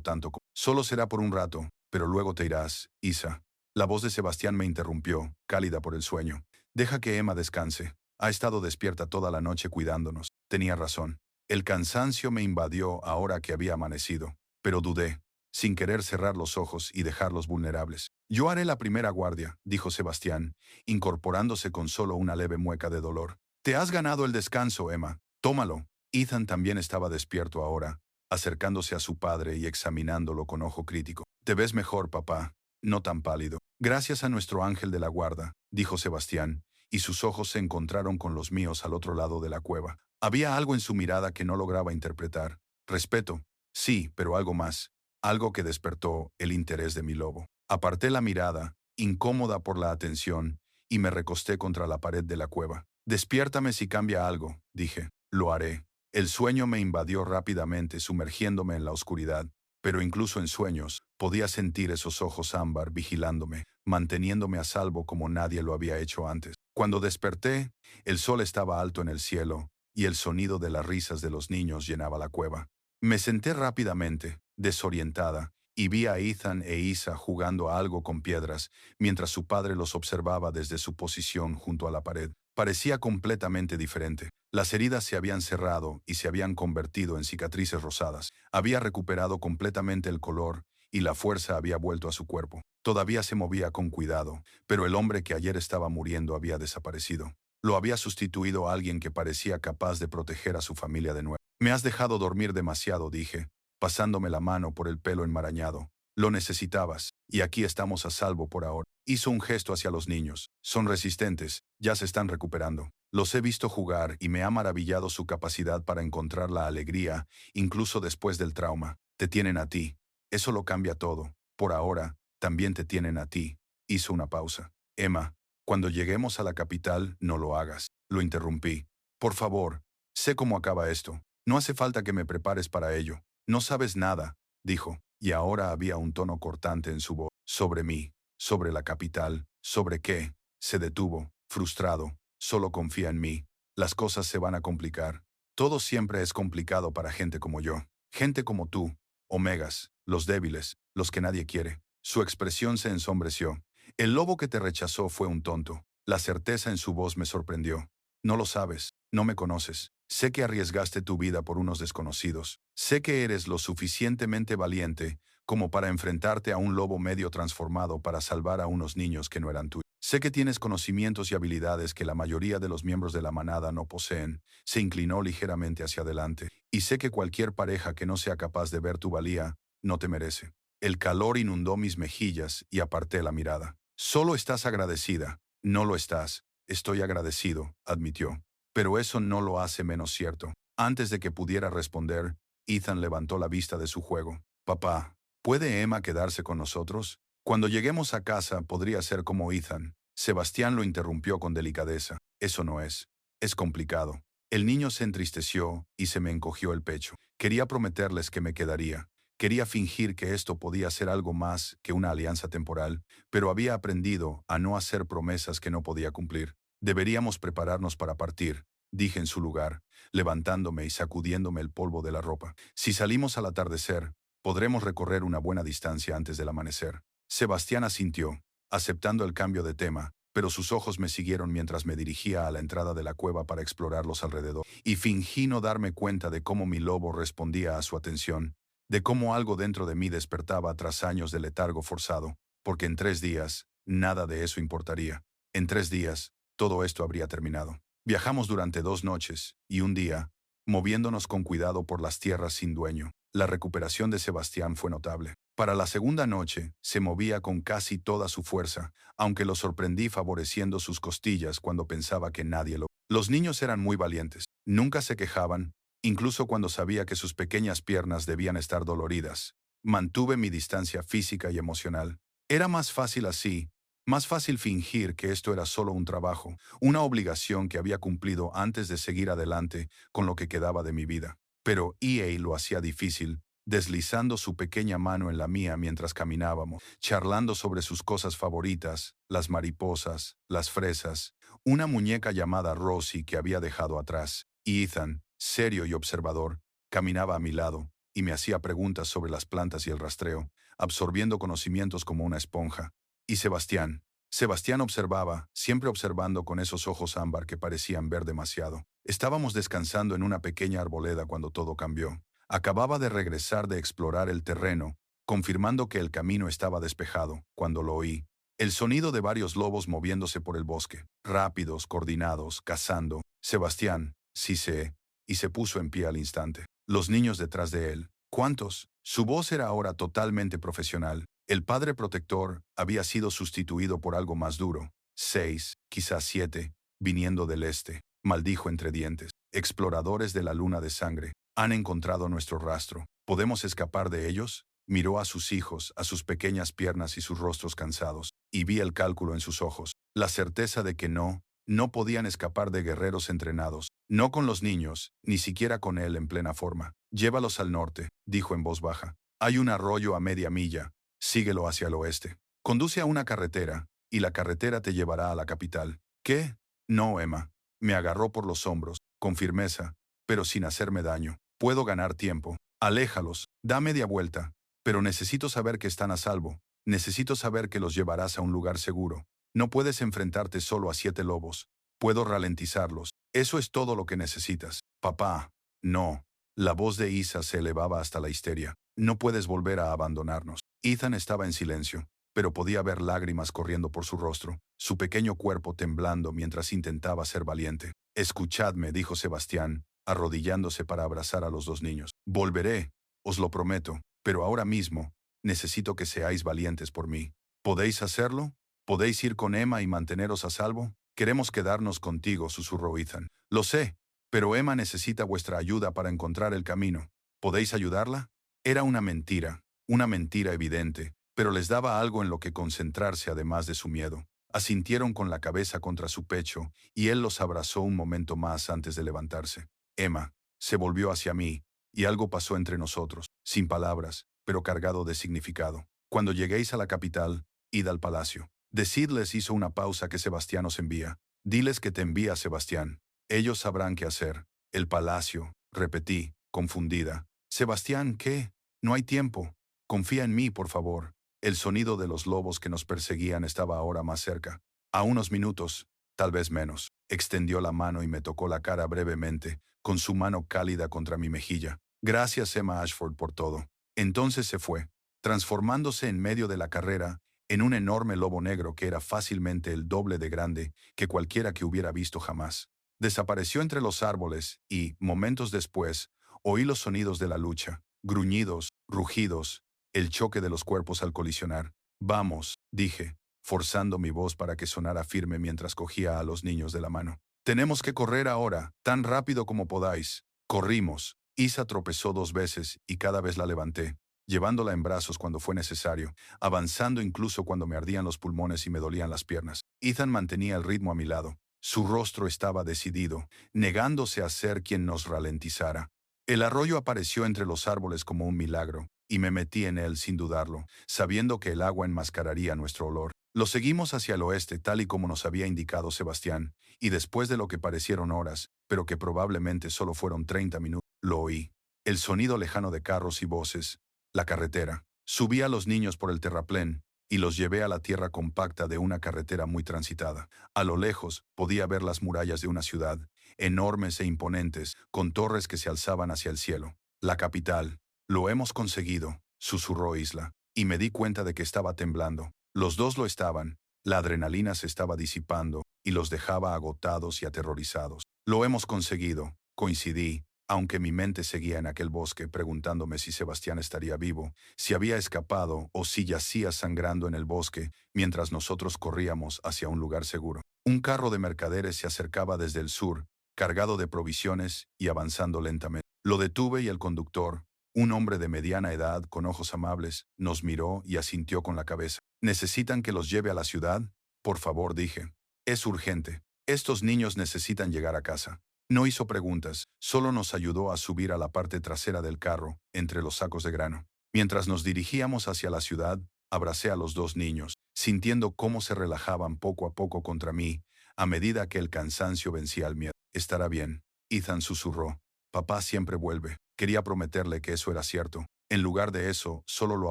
tanto. Solo será por un rato, pero luego te irás, Isa. La voz de Sebastián me interrumpió, cálida por el sueño. Deja que Emma descanse. Ha estado despierta toda la noche cuidándonos. Tenía razón. El cansancio me invadió ahora que había amanecido, pero dudé, sin querer cerrar los ojos y dejarlos vulnerables. Yo haré la primera guardia, dijo Sebastián, incorporándose con solo una leve mueca de dolor. Te has ganado el descanso, Emma. Tómalo. Ethan también estaba despierto ahora, acercándose a su padre y examinándolo con ojo crítico. Te ves mejor, papá. No tan pálido. Gracias a nuestro ángel de la guarda, dijo Sebastián, y sus ojos se encontraron con los míos al otro lado de la cueva. Había algo en su mirada que no lograba interpretar. Respeto. Sí, pero algo más. Algo que despertó el interés de mi lobo. Aparté la mirada, incómoda por la atención, y me recosté contra la pared de la cueva. Despiértame si cambia algo, dije. Lo haré. El sueño me invadió rápidamente, sumergiéndome en la oscuridad, pero incluso en sueños, podía sentir esos ojos ámbar vigilándome, manteniéndome a salvo como nadie lo había hecho antes. Cuando desperté, el sol estaba alto en el cielo, y el sonido de las risas de los niños llenaba la cueva. Me senté rápidamente, desorientada, y vi a Ethan e Isa jugando a algo con piedras, mientras su padre los observaba desde su posición junto a la pared. Parecía completamente diferente. Las heridas se habían cerrado y se habían convertido en cicatrices rosadas. Había recuperado completamente el color y la fuerza había vuelto a su cuerpo. Todavía se movía con cuidado, pero el hombre que ayer estaba muriendo había desaparecido. Lo había sustituido a alguien que parecía capaz de proteger a su familia de nuevo. Me has dejado dormir demasiado, dije, pasándome la mano por el pelo enmarañado. Lo necesitabas, y aquí estamos a salvo por ahora. Hizo un gesto hacia los niños. Son resistentes, ya se están recuperando. Los he visto jugar y me ha maravillado su capacidad para encontrar la alegría, incluso después del trauma. Te tienen a ti. Eso lo cambia todo. Por ahora, también te tienen a ti. Hizo una pausa. Emma, cuando lleguemos a la capital, no lo hagas. Lo interrumpí. Por favor, sé cómo acaba esto. No hace falta que me prepares para ello. No sabes nada, dijo, y ahora había un tono cortante en su voz. Sobre mí, sobre la capital, ¿sobre qué? Se detuvo, frustrado. Solo confía en mí. Las cosas se van a complicar. Todo siempre es complicado para gente como yo. Gente como tú. Omegas, los débiles, los que nadie quiere. Su expresión se ensombreció. El lobo que te rechazó fue un tonto. La certeza en su voz me sorprendió. No lo sabes, no me conoces. Sé que arriesgaste tu vida por unos desconocidos. Sé que eres lo suficientemente valiente como para enfrentarte a un lobo medio transformado para salvar a unos niños que no eran tuyos. Sé que tienes conocimientos y habilidades que la mayoría de los miembros de la manada no poseen. Se inclinó ligeramente hacia adelante. Y sé que cualquier pareja que no sea capaz de ver tu valía, no te merece. El calor inundó mis mejillas y aparté la mirada. Solo estás agradecida. No lo estás. Estoy agradecido, admitió. Pero eso no lo hace menos cierto. Antes de que pudiera responder, Ethan levantó la vista de su juego. Papá, ¿puede Emma quedarse con nosotros? Cuando lleguemos a casa podría ser como Ethan. Sebastián lo interrumpió con delicadeza. Eso no es. Es complicado. El niño se entristeció y se me encogió el pecho. Quería prometerles que me quedaría. Quería fingir que esto podía ser algo más que una alianza temporal, pero había aprendido a no hacer promesas que no podía cumplir. Deberíamos prepararnos para partir, dije en su lugar, levantándome y sacudiéndome el polvo de la ropa. Si salimos al atardecer, podremos recorrer una buena distancia antes del amanecer. Sebastián asintió, aceptando el cambio de tema, pero sus ojos me siguieron mientras me dirigía a la entrada de la cueva para explorar los alrededores, y fingí no darme cuenta de cómo mi lobo respondía a su atención, de cómo algo dentro de mí despertaba tras años de letargo forzado, porque en 3 días, nada de eso importaría. En 3 días, todo esto habría terminado. Viajamos durante 2 noches, y un día, moviéndonos con cuidado por las tierras sin dueño. La recuperación de Sebastián fue notable. Para la segunda noche, se movía con casi toda su fuerza, aunque lo sorprendí favoreciendo sus costillas cuando pensaba que nadie lo... Los niños eran muy valientes. Nunca se quejaban, incluso cuando sabía que sus pequeñas piernas debían estar doloridas. Mantuve mi distancia física y emocional. Era más fácil así, más fácil fingir que esto era solo un trabajo, una obligación que había cumplido antes de seguir adelante con lo que quedaba de mi vida. Pero EA lo hacía difícil, deslizando su pequeña mano en la mía mientras caminábamos, charlando sobre sus cosas favoritas, las mariposas, las fresas, una muñeca llamada Rosie que había dejado atrás, y Ethan, serio y observador, caminaba a mi lado y me hacía preguntas sobre las plantas y el rastreo, absorbiendo conocimientos como una esponja. Y Sebastián. Sebastián observaba, siempre observando con esos ojos ámbar que parecían ver demasiado. Estábamos descansando en una pequeña arboleda cuando todo cambió. Acababa de regresar de explorar el terreno, confirmando que el camino estaba despejado, cuando lo oí. El sonido de varios lobos moviéndose por el bosque, rápidos, coordinados, cazando. Sebastián, sí sé, y se puso en pie al instante. Los niños detrás de él. ¿Cuántos? Su voz era ahora totalmente profesional. El padre protector había sido sustituido por algo más duro. 6, quizás 7, viniendo del este. Maldijo entre dientes. Exploradores de la luna de sangre. Han encontrado nuestro rastro. ¿Podemos escapar de ellos? Miró a sus hijos, a sus pequeñas piernas y sus rostros cansados, y vi el cálculo en sus ojos. La certeza de que no podían escapar de guerreros entrenados. No con los niños, ni siquiera con él en plena forma. Llévalos al norte, dijo en voz baja. Hay un arroyo a media milla. Síguelo hacia el oeste. Conduce a una carretera, y la carretera te llevará a la capital. ¿Qué? No, Emma. Me agarró por los hombros, con firmeza, pero sin hacerme daño. Puedo ganar tiempo. Aléjalos, da media vuelta. Pero necesito saber que están a salvo. Necesito saber que los llevarás a un lugar seguro. No puedes enfrentarte solo a 7 lobos. Puedo ralentizarlos. Eso es todo lo que necesitas. Papá. No. La voz de Isa se elevaba hasta la histeria. No puedes volver a abandonarnos. Ethan estaba en silencio, pero podía ver lágrimas corriendo por su rostro, su pequeño cuerpo temblando mientras intentaba ser valiente. Escuchadme, dijo Sebastián, arrodillándose para abrazar a los 2 niños. Volveré, os lo prometo, pero ahora mismo, necesito que seáis valientes por mí. ¿Podéis hacerlo? ¿Podéis ir con Emma y manteneros a salvo? Queremos quedarnos contigo, susurró Ethan. Lo sé, pero Emma necesita vuestra ayuda para encontrar el camino. ¿Podéis ayudarla? Era una mentira evidente, pero les daba algo en lo que concentrarse además de su miedo. Asintieron con la cabeza contra su pecho, y él los abrazó un momento más antes de levantarse. Emma se volvió hacia mí, y algo pasó entre nosotros, sin palabras, pero cargado de significado. Cuando lleguéis a la capital, id al palacio. Decidles, hizo una pausa, que Sebastián os envía. Diles que te envía Sebastián. Ellos sabrán qué hacer. El palacio, repetí, confundida. Sebastián, ¿qué? No hay tiempo. Confía en mí, por favor. El sonido de los lobos que nos perseguían estaba ahora más cerca. A unos minutos, tal vez menos. Extendió la mano y me tocó la cara brevemente, con su mano cálida contra mi mejilla. Gracias, Emma Ashford, por todo. Entonces se fue, transformándose en medio de la carrera en un enorme lobo negro que era fácilmente el doble de grande que cualquiera que hubiera visto jamás. Desapareció entre los árboles y, momentos después, oí los sonidos de la lucha, gruñidos, rugidos, el choque de los cuerpos al colisionar. Vamos, dije, forzando mi voz para que sonara firme mientras cogía a los niños de la mano. Tenemos que correr ahora, tan rápido como podáis. Corrimos. Isa tropezó 2 veces y cada vez la levanté, llevándola en brazos cuando fue necesario, avanzando incluso cuando me ardían los pulmones y me dolían las piernas. Ethan mantenía el ritmo a mi lado. Su rostro estaba decidido, negándose a ser quien nos ralentizara. El arroyo apareció entre los árboles como un milagro, y me metí en él sin dudarlo, sabiendo que el agua enmascararía nuestro olor. Lo seguimos hacia el oeste tal y como nos había indicado Sebastián, y después de lo que parecieron horas, pero que probablemente solo fueron 30 minutos, lo oí. El sonido lejano de carros y voces. La carretera. Subí a los niños por el terraplén, y los llevé a la tierra compacta de una carretera muy transitada. A lo lejos podía ver las murallas de una ciudad, enormes e imponentes, con torres que se alzaban hacia el cielo. La capital. Lo hemos conseguido, susurró Isla, y me di cuenta de que estaba temblando. Los dos lo estaban. La adrenalina se estaba disipando, y los dejaba agotados y aterrorizados. Lo hemos conseguido, coincidí, aunque mi mente seguía en aquel bosque preguntándome si Sebastián estaría vivo, si había escapado o si yacía sangrando en el bosque mientras nosotros corríamos hacia un lugar seguro. Un carro de mercaderes se acercaba desde el sur, cargado de provisiones y avanzando lentamente. Lo detuve y el conductor, un hombre de mediana edad con ojos amables, nos miró y asintió con la cabeza. ¿Necesitan que los lleve a la ciudad? Por favor, dije. Es urgente. Estos niños necesitan llegar a casa. No hizo preguntas, solo nos ayudó a subir a la parte trasera del carro, entre los sacos de grano. Mientras nos dirigíamos hacia la ciudad, abracé a los dos niños, sintiendo cómo se relajaban poco a poco contra mí, a medida que el cansancio vencía al miedo. Estará bien, Ethan susurró. Papá siempre vuelve. Quería prometerle que eso era cierto. En lugar de eso, solo lo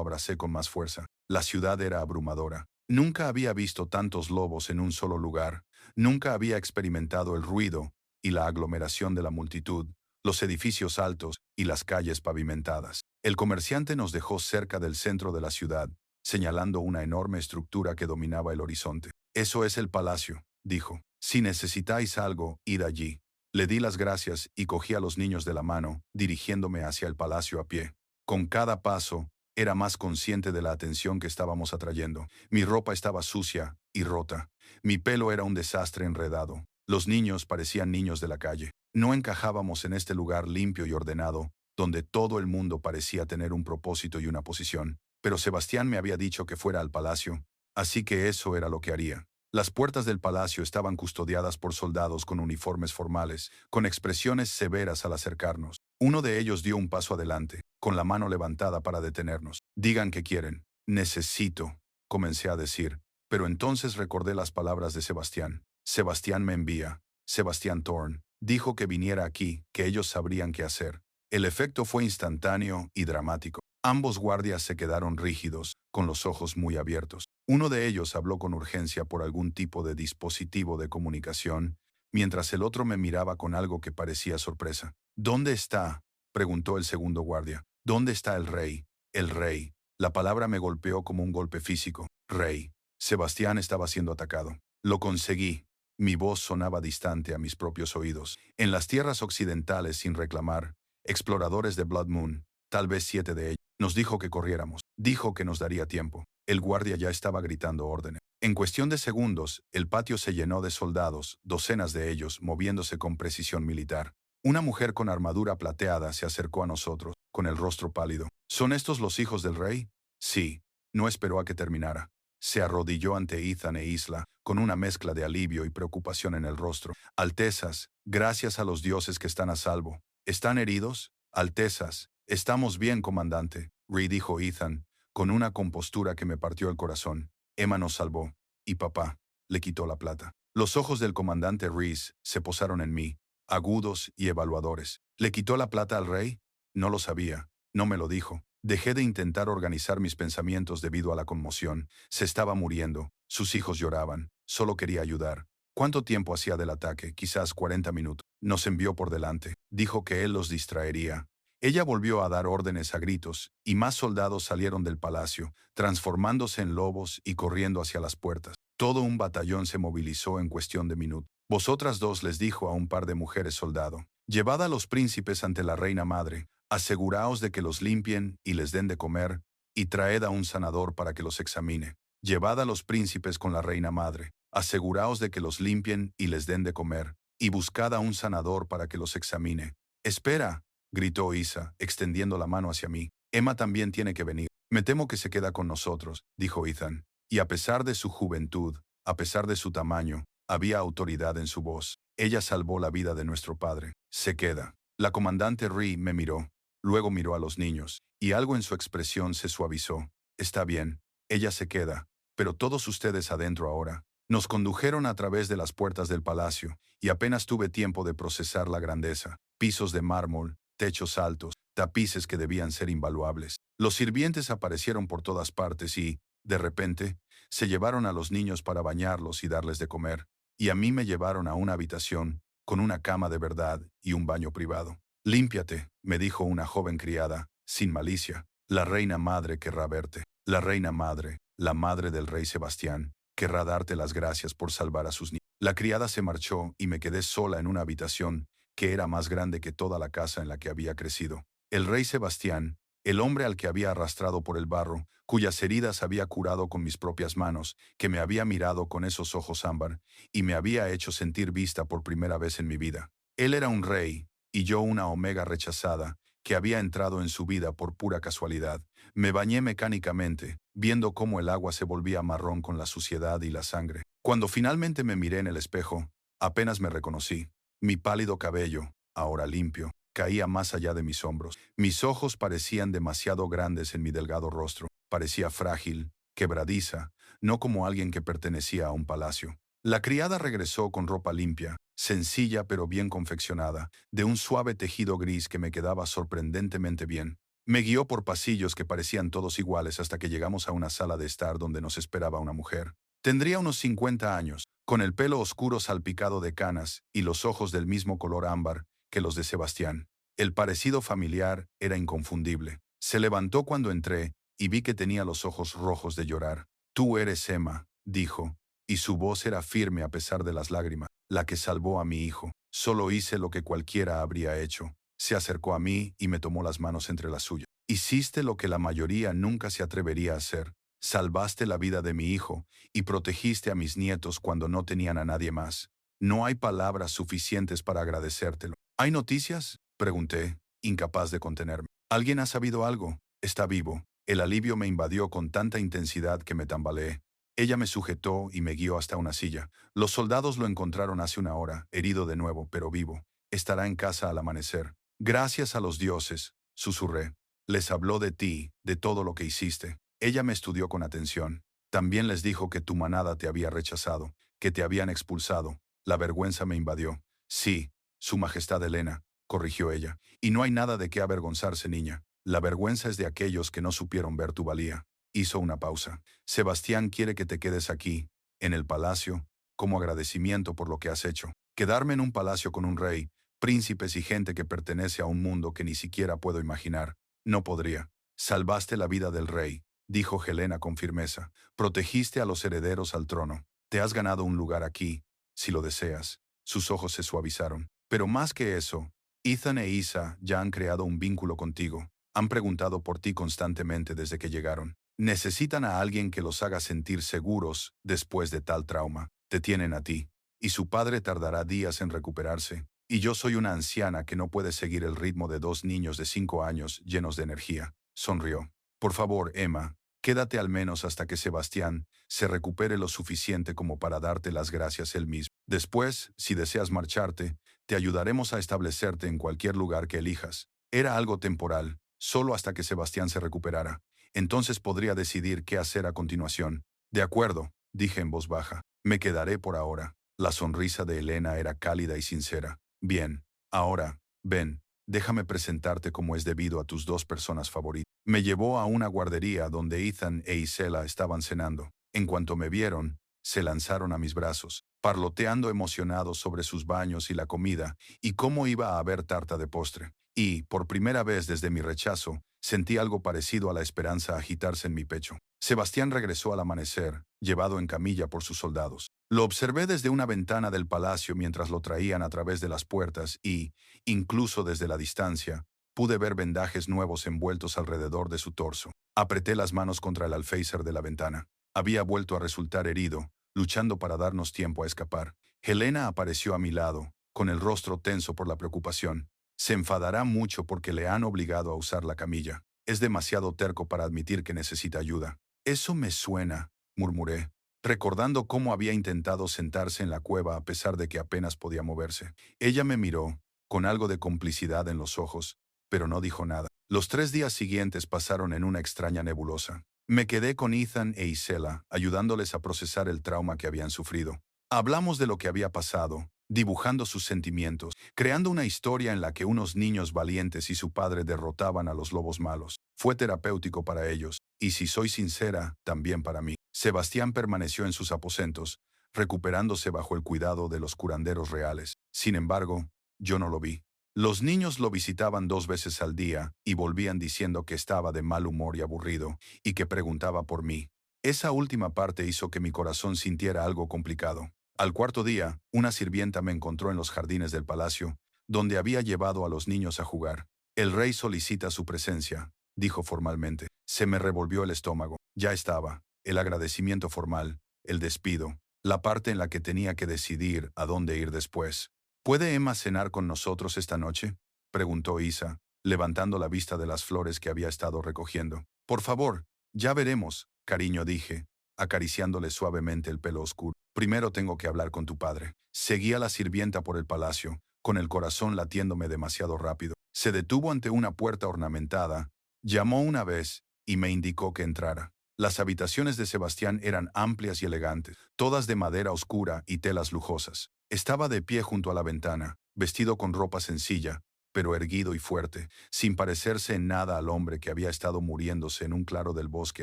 abracé con más fuerza. La ciudad era abrumadora. Nunca había visto tantos lobos en un solo lugar. Nunca había experimentado el ruido y la aglomeración de la multitud, los edificios altos y las calles pavimentadas. El comerciante nos dejó cerca del centro de la ciudad, señalando una enorme estructura que dominaba el horizonte. Eso es el palacio, dijo. Si necesitáis algo, id allí. Le di las gracias y cogí a los niños de la mano, dirigiéndome hacia el palacio a pie. Con cada paso, era más consciente de la atención que estábamos atrayendo. Mi ropa estaba sucia y rota. Mi pelo era un desastre enredado. Los niños parecían niños de la calle. No encajábamos en este lugar limpio y ordenado, donde todo el mundo parecía tener un propósito y una posición. Pero Sebastián me había dicho que fuera al palacio, así que eso era lo que haría. Las puertas del palacio estaban custodiadas por soldados con uniformes formales, con expresiones severas al acercarnos. Uno de ellos dio un paso adelante, con la mano levantada para detenernos. Digan qué quieren. Necesito, comencé a decir, pero entonces recordé las palabras de Sebastián. Sebastián me envía. Sebastián Thorne dijo que viniera aquí, que ellos sabrían qué hacer. El efecto fue instantáneo y dramático. Ambos guardias se quedaron rígidos, con los ojos muy abiertos. Uno de ellos habló con urgencia por algún tipo de dispositivo de comunicación, mientras el otro me miraba con algo que parecía sorpresa. ¿Dónde está?, preguntó el segundo guardia. ¿Dónde está el rey? El rey. La palabra me golpeó como un golpe físico. Rey. Sebastián estaba siendo atacado. Lo conseguí. Mi voz sonaba distante a mis propios oídos. En las tierras occidentales, sin reclamar, exploradores de Blood Moon, tal vez 7 de ellos, nos dijo que corriéramos. Dijo que nos daría tiempo. El guardia ya estaba gritando órdenes. En cuestión de segundos, el patio se llenó de soldados, docenas de ellos, moviéndose con precisión militar. Una mujer con armadura plateada se acercó a nosotros, con el rostro pálido. ¿Son estos los hijos del rey? Sí. No esperó a que terminara. Se arrodilló ante Ethan e Isla, con una mezcla de alivio y preocupación en el rostro. Altezas, gracias a los dioses que están a salvo. ¿Están heridos? Altezas, estamos bien, comandante, dijo Ethan, con una compostura que me partió el corazón. Emma nos salvó. Y papá le quitó la plata. Los ojos del comandante Reese se posaron en mí, agudos y evaluadores. ¿Le quitó la plata al rey? No lo sabía. No me lo dijo. Dejé de intentar organizar mis pensamientos debido a la conmoción. Se estaba muriendo. Sus hijos lloraban. Solo quería ayudar. ¿Cuánto tiempo hacía del ataque? Quizás 40 minutos. Nos envió por delante. Dijo que él los distraería. Ella volvió a dar órdenes a gritos, y más soldados salieron del palacio, transformándose en lobos y corriendo hacia las puertas. Todo un batallón se movilizó en cuestión de minutos. Vosotras dos, les dijo a un par de mujeres soldado. Llevad a los príncipes ante la reina madre. Aseguraos de que los limpien y les den de comer, y traed a un sanador para que los examine. Llevad a los príncipes con la reina madre. Aseguraos de que los limpien y les den de comer, y buscad a un sanador para que los examine. Espera, gritó Isa, extendiendo la mano hacia mí. Emma también tiene que venir. Me temo que se queda con nosotros, dijo Ethan. Y a pesar de su juventud, a pesar de su tamaño, había autoridad en su voz. Ella salvó la vida de nuestro padre. Se queda. La comandante Ree me miró. Luego miró a los niños, y algo en su expresión se suavizó. Está bien, ella se queda, pero todos ustedes adentro ahora. Nos condujeron a través de las puertas del palacio, y apenas tuve tiempo de procesar la grandeza. Pisos de mármol, techos altos, tapices que debían ser invaluables. Los sirvientes aparecieron por todas partes y, de repente, se llevaron a los niños para bañarlos y darles de comer, y a mí me llevaron a una habitación, con una cama de verdad y un baño privado. Límpiate, me dijo una joven criada, sin malicia. La reina madre querrá verte. La reina madre, la madre del rey Sebastián, querrá darte las gracias por salvar a sus niños. La criada se marchó y me quedé sola en una habitación que era más grande que toda la casa en la que había crecido. El rey Sebastián, el hombre al que había arrastrado por el barro, cuyas heridas había curado con mis propias manos, que me había mirado con esos ojos ámbar, y me había hecho sentir vista por primera vez en mi vida. Él era un rey, y yo una omega rechazada, que había entrado en su vida por pura casualidad. Me bañé mecánicamente, viendo cómo el agua se volvía marrón con la suciedad y la sangre. Cuando finalmente me miré en el espejo, apenas me reconocí. Mi pálido cabello, ahora limpio, caía más allá de mis hombros. Mis ojos parecían demasiado grandes en mi delgado rostro. Parecía frágil, quebradiza, no como alguien que pertenecía a un palacio. La criada regresó con ropa limpia, sencilla pero bien confeccionada, de un suave tejido gris que me quedaba sorprendentemente bien. Me guió por pasillos que parecían todos iguales hasta que llegamos a una sala de estar donde nos esperaba una mujer. Tendría unos 50 años, con el pelo oscuro salpicado de canas y los ojos del mismo color ámbar que los de Sebastián. El parecido familiar era inconfundible. Se levantó cuando entré y vi que tenía los ojos rojos de llorar. Tú eres Emma, dijo, y su voz era firme a pesar de las lágrimas, la que salvó a mi hijo. Solo hice lo que cualquiera habría hecho. Se acercó a mí y me tomó las manos entre las suyas. Hiciste lo que la mayoría nunca se atrevería a hacer. Salvaste la vida de mi hijo y protegiste a mis nietos cuando no tenían a nadie más. No hay palabras suficientes para agradecértelo. ¿Hay noticias?, pregunté, incapaz de contenerme. ¿Alguien ha sabido algo? Está vivo. El alivio me invadió con tanta intensidad que me tambaleé. Ella me sujetó y me guió hasta una silla. Los soldados lo encontraron hace una hora, herido de nuevo, pero vivo. Estará en casa al amanecer. Gracias a los dioses, susurré. Les habló de ti, de todo lo que hiciste. Ella me estudió con atención. También les dijo que tu manada te había rechazado, que te habían expulsado. La vergüenza me invadió. Sí, Su Majestad Helena, corrigió ella. Y no hay nada de qué avergonzarse, niña. La vergüenza es de aquellos que no supieron ver tu valía. Hizo una pausa. Sebastián quiere que te quedes aquí, en el palacio, como agradecimiento por lo que has hecho. Quedarme en un palacio con un rey, príncipes y gente que pertenece a un mundo que ni siquiera puedo imaginar. No podría. Salvaste la vida del rey, dijo Helena con firmeza. Protegiste a los herederos al trono. Te has ganado un lugar aquí, si lo deseas. Sus ojos se suavizaron. Pero más que eso, Ethan e Isa ya han creado un vínculo contigo. Han preguntado por ti constantemente desde que llegaron. Necesitan a alguien que los haga sentir seguros después de tal trauma. Te tienen a ti. Y su padre tardará días en recuperarse. Y yo soy una anciana que no puede seguir el ritmo de 2 niños de 5 años llenos de energía. Sonrió. Por favor, Emma, quédate al menos hasta que Sebastián se recupere lo suficiente como para darte las gracias él mismo. Después, si deseas marcharte, te ayudaremos a establecerte en cualquier lugar que elijas. Era algo temporal, solo hasta que Sebastián se recuperara. Entonces podría decidir qué hacer a continuación. De acuerdo, dije en voz baja. Me quedaré por ahora. La sonrisa de Helena era cálida y sincera. Bien, ahora, ven, déjame presentarte como es debido a tus 2 personas favoritas. Me llevó a una guardería donde Ethan e Isela estaban cenando. En cuanto me vieron, se lanzaron a mis brazos, parloteando emocionados sobre sus baños y la comida, y cómo iba a haber tarta de postre. Y, por primera vez desde mi rechazo, sentí algo parecido a la esperanza agitarse en mi pecho. Sebastián regresó al amanecer, llevado en camilla por sus soldados. Lo observé desde una ventana del palacio mientras lo traían a través de las puertas y, incluso desde la distancia, pude ver vendajes nuevos envueltos alrededor de su torso. Apreté las manos contra el alféizar de la ventana. Había vuelto a resultar herido, luchando para darnos tiempo a escapar. Helena apareció a mi lado, con el rostro tenso por la preocupación. Se enfadará mucho porque le han obligado a usar la camilla. Es demasiado terco para admitir que necesita ayuda. Eso me suena, murmuré, recordando cómo había intentado sentarse en la cueva a pesar de que apenas podía moverse. Ella me miró, con algo de complicidad en los ojos, pero no dijo nada. Los 3 días siguientes pasaron en una extraña nebulosa. Me quedé con Ethan e Isela, ayudándoles a procesar el trauma que habían sufrido. Hablamos de lo que había pasado, dibujando sus sentimientos, creando una historia en la que unos niños valientes y su padre derrotaban a los lobos malos. Fue terapéutico para ellos, y si soy sincera, también para mí. Sebastián permaneció en sus aposentos, recuperándose bajo el cuidado de los curanderos reales. Sin embargo, yo no lo vi. Los niños lo visitaban 2 veces al día y volvían diciendo que estaba de mal humor y aburrido, y que preguntaba por mí. Esa última parte hizo que mi corazón sintiera algo complicado. Al 4.er día, una sirvienta me encontró en los jardines del palacio, donde había llevado a los niños a jugar. El rey solicita su presencia, dijo formalmente. Se me revolvió el estómago. Ya estaba. El agradecimiento formal, el despido, la parte en la que tenía que decidir a dónde ir después. ¿Puede Emma cenar con nosotros esta noche?, preguntó Isa, levantando la vista de las flores que había estado recogiendo. Por favor, ya veremos, cariño, dije, acariciándole suavemente el pelo oscuro. Primero tengo que hablar con tu padre. Seguía la sirvienta por el palacio, con el corazón latiéndome demasiado rápido. Se detuvo ante una puerta ornamentada, llamó una vez y me indicó que entrara. Las habitaciones de Sebastián eran amplias y elegantes, todas de madera oscura y telas lujosas. Estaba de pie junto a la ventana, vestido con ropa sencilla, pero erguido y fuerte, sin parecerse en nada al hombre que había estado muriéndose en un claro del bosque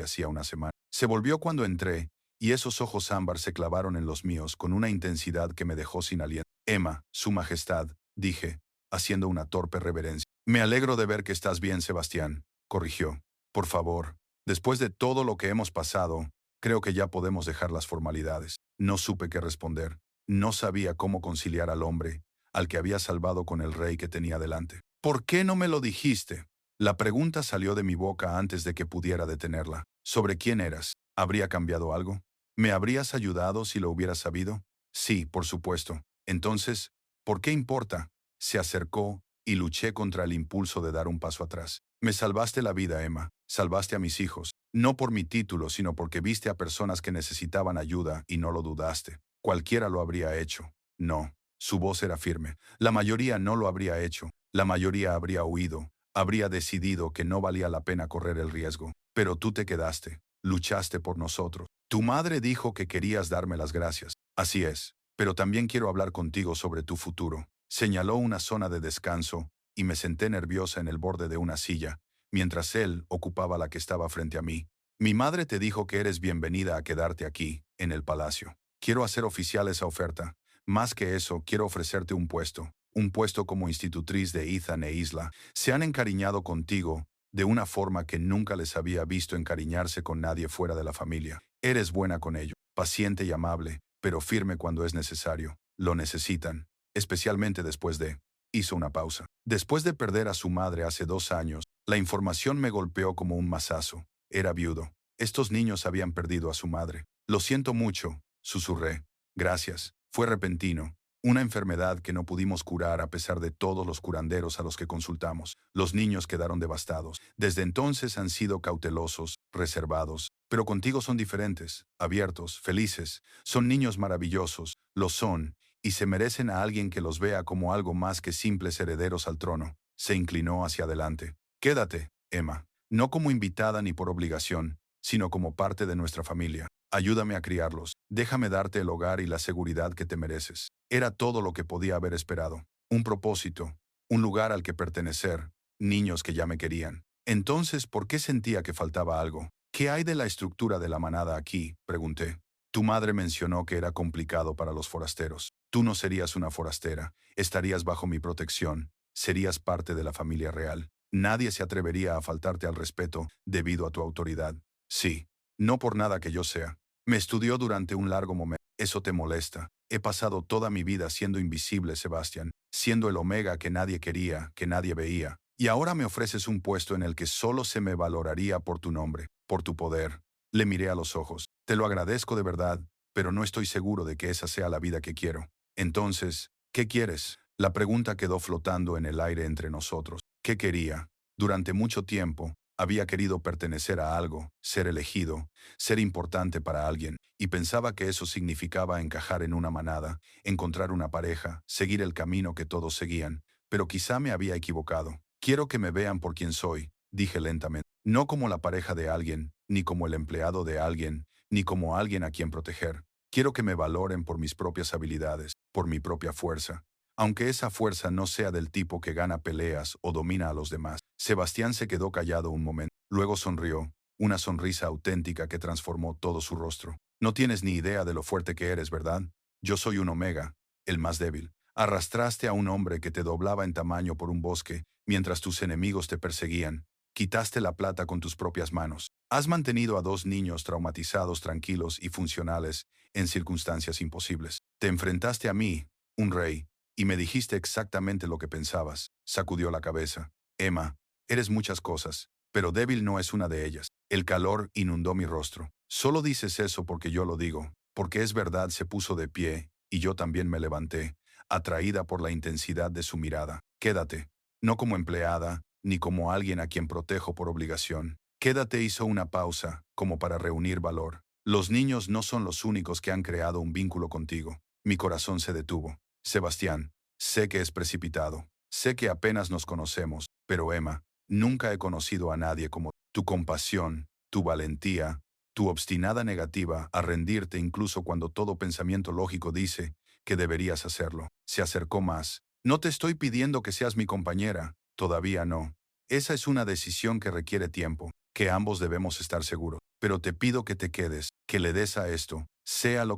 hacía una semana. Se volvió cuando entré, y esos ojos ámbar se clavaron en los míos con una intensidad que me dejó sin aliento. Emma, Su Majestad, dije, haciendo una torpe reverencia. Me alegro de ver que estás bien, Sebastián, corrigió. Por favor, después de todo lo que hemos pasado, creo que ya podemos dejar las formalidades. No supe qué responder. No sabía cómo conciliar al hombre, al que había salvado con el rey que tenía delante. ¿Por qué no me lo dijiste? La pregunta salió de mi boca antes de que pudiera detenerla. ¿Sobre quién eras? ¿Habría cambiado algo? ¿Me habrías ayudado si lo hubieras sabido? Sí, por supuesto. Entonces, ¿por qué importa? Se acercó y luché contra el impulso de dar un paso atrás. Me salvaste la vida, Emma. Salvaste a mis hijos. No por mi título, sino porque viste a personas que necesitaban ayuda y no lo dudaste. Cualquiera lo habría hecho. No. Su voz era firme. La mayoría no lo habría hecho. La mayoría habría huido. Habría decidido que no valía la pena correr el riesgo. Pero tú te quedaste. Luchaste por nosotros. Tu madre dijo que querías darme las gracias. Así es. Pero también quiero hablar contigo sobre tu futuro. Señaló una zona de descanso, y me senté nerviosa en el borde de una silla, mientras él ocupaba la que estaba frente a mí. Mi madre te dijo que eres bienvenida a quedarte aquí, en el palacio. Quiero hacer oficial esa oferta. Más que eso, quiero ofrecerte un puesto como institutriz de Ethan e Isla. Se han encariñado contigo de una forma que nunca les había visto encariñarse con nadie fuera de la familia. Eres buena con ello, paciente y amable, pero firme cuando es necesario. Lo necesitan, especialmente después de... Hizo una pausa. Después de perder a su madre hace 2 años, la información me golpeó como un mazazo. Era viudo. Estos niños habían perdido a su madre. Lo siento mucho, susurré. Gracias. Fue repentino. Una enfermedad que no pudimos curar a pesar de todos los curanderos a los que consultamos. Los niños quedaron devastados. Desde entonces han sido cautelosos, reservados. Pero contigo son diferentes, abiertos, felices. Son niños maravillosos, lo son, y se merecen a alguien que los vea como algo más que simples herederos al trono. Se inclinó hacia adelante. Quédate, Emma. No como invitada ni por obligación, sino como parte de nuestra familia. Ayúdame a criarlos. Déjame darte el hogar y la seguridad que te mereces. Era todo lo que podía haber esperado. Un propósito, un lugar al que pertenecer, niños que ya me querían. Entonces, ¿por qué sentía que faltaba algo? ¿Qué hay de la estructura de la manada aquí?, pregunté. Tu madre mencionó que era complicado para los forasteros. Tú no serías una forastera. Estarías bajo mi protección. Serías parte de la familia real. Nadie se atrevería a faltarte al respeto debido a tu autoridad. Sí, no por nada que yo sea. Me estudió durante un largo momento. Eso te molesta. He pasado toda mi vida siendo invisible, Sebastián, siendo el omega que nadie quería, que nadie veía. Y ahora me ofreces un puesto en el que solo se me valoraría por tu nombre, por tu poder. Le miré a los ojos. Te lo agradezco de verdad, pero no estoy seguro de que esa sea la vida que quiero. Entonces, ¿qué quieres? La pregunta quedó flotando en el aire entre nosotros. ¿Qué quería? Durante mucho tiempo, había querido pertenecer a algo, ser elegido, ser importante para alguien, y pensaba que eso significaba encajar en una manada, encontrar una pareja, seguir el camino que todos seguían, pero quizá me había equivocado. Quiero que me vean por quien soy, dije lentamente, no como la pareja de alguien, ni como el empleado de alguien, ni como alguien a quien proteger. Quiero que me valoren por mis propias habilidades, por mi propia fuerza. Aunque esa fuerza no sea del tipo que gana peleas o domina a los demás. Sebastián se quedó callado un momento. Luego sonrió, una sonrisa auténtica que transformó todo su rostro. No tienes ni idea de lo fuerte que eres, ¿verdad? Yo soy un omega, el más débil. Arrastraste a un hombre que te doblaba en tamaño por un bosque, mientras tus enemigos te perseguían. Quitaste la plata con tus propias manos. Has mantenido a 2 niños traumatizados, tranquilos y funcionales, en circunstancias imposibles. Te enfrentaste a mí, un rey, y me dijiste exactamente lo que pensabas. Sacudió la cabeza. Emma, eres muchas cosas, pero débil no es una de ellas. El calor inundó mi rostro. Solo dices eso porque yo lo digo, porque es verdad. Se puso de pie, y yo también me levanté, atraída por la intensidad de su mirada. Quédate, no como empleada, ni como alguien a quien protejo por obligación. Quédate. Hizo una pausa, como para reunir valor. Los niños no son los únicos que han creado un vínculo contigo. Mi corazón se detuvo. Sebastián, sé que es precipitado. Sé que apenas nos conocemos, pero Emma, nunca he conocido a nadie como tu compasión, tu valentía, tu obstinada negativa a rendirte incluso cuando todo pensamiento lógico dice que deberías hacerlo. Se acercó más. No te estoy pidiendo que seas mi compañera, todavía no. Esa es una decisión que requiere tiempo, que ambos debemos estar seguros. Pero te pido que te quedes, que le des a esto, sea lo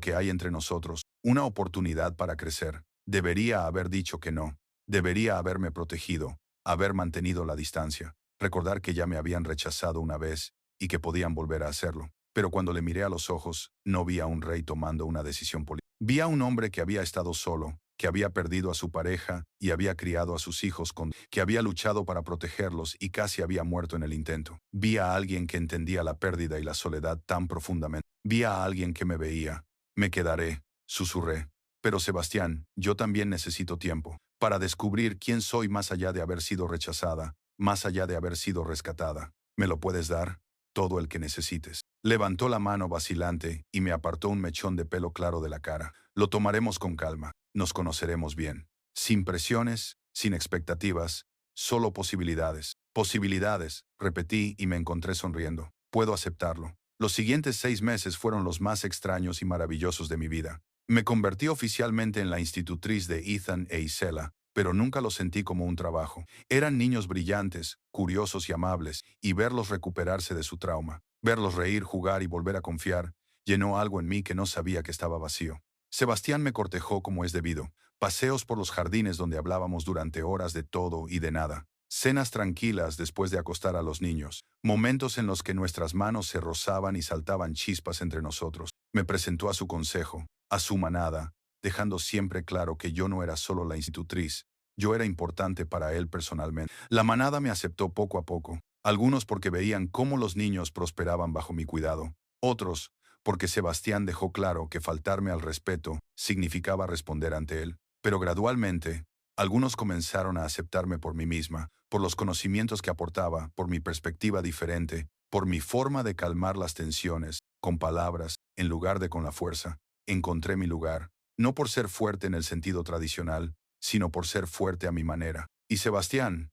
que hay entre nosotros, una oportunidad para crecer. Debería haber dicho que no. Debería haberme protegido, haber mantenido la distancia, recordar que ya me habían rechazado una vez y que podían volver a hacerlo. Pero cuando le miré a los ojos, no vi a un rey tomando una decisión política. Vi a un hombre que había estado solo, que había perdido a su pareja y había criado a sus hijos que había luchado para protegerlos y casi había muerto en el intento. Vi a alguien que entendía la pérdida y la soledad tan profundamente. Vi a alguien que me veía. Me quedaré, susurré. Pero Sebastián, yo también necesito tiempo para descubrir quién soy más allá de haber sido rechazada, más allá de haber sido rescatada. ¿Me lo puedes dar? Todo el que necesites. Levantó la mano vacilante y me apartó un mechón de pelo claro de la cara. Lo tomaremos con calma. Nos conoceremos bien. Sin presiones, sin expectativas, solo posibilidades. Posibilidades, repetí y me encontré sonriendo. Puedo aceptarlo. Los siguientes 6 meses fueron los más extraños y maravillosos de mi vida. Me convertí oficialmente en la institutriz de Ethan e Isela, pero nunca lo sentí como un trabajo. Eran niños brillantes, curiosos y amables, y verlos recuperarse de su trauma, verlos reír, jugar y volver a confiar, llenó algo en mí que no sabía que estaba vacío. Sebastián me cortejó como es debido, paseos por los jardines donde hablábamos durante horas de todo y de nada, cenas tranquilas después de acostar a los niños, momentos en los que nuestras manos se rozaban y saltaban chispas entre nosotros. Me presentó a su consejo, a su manada, dejando siempre claro que yo no era solo la institutriz, yo era importante para él personalmente. La manada me aceptó poco a poco, algunos porque veían cómo los niños prosperaban bajo mi cuidado, otros porque Sebastián dejó claro que faltarme al respeto significaba responder ante él. Pero gradualmente, algunos comenzaron a aceptarme por mí misma, por los conocimientos que aportaba, por mi perspectiva diferente, por mi forma de calmar las tensiones, con palabras, en lugar de con la fuerza. Encontré mi lugar, no por ser fuerte en el sentido tradicional, sino por ser fuerte a mi manera. Y Sebastián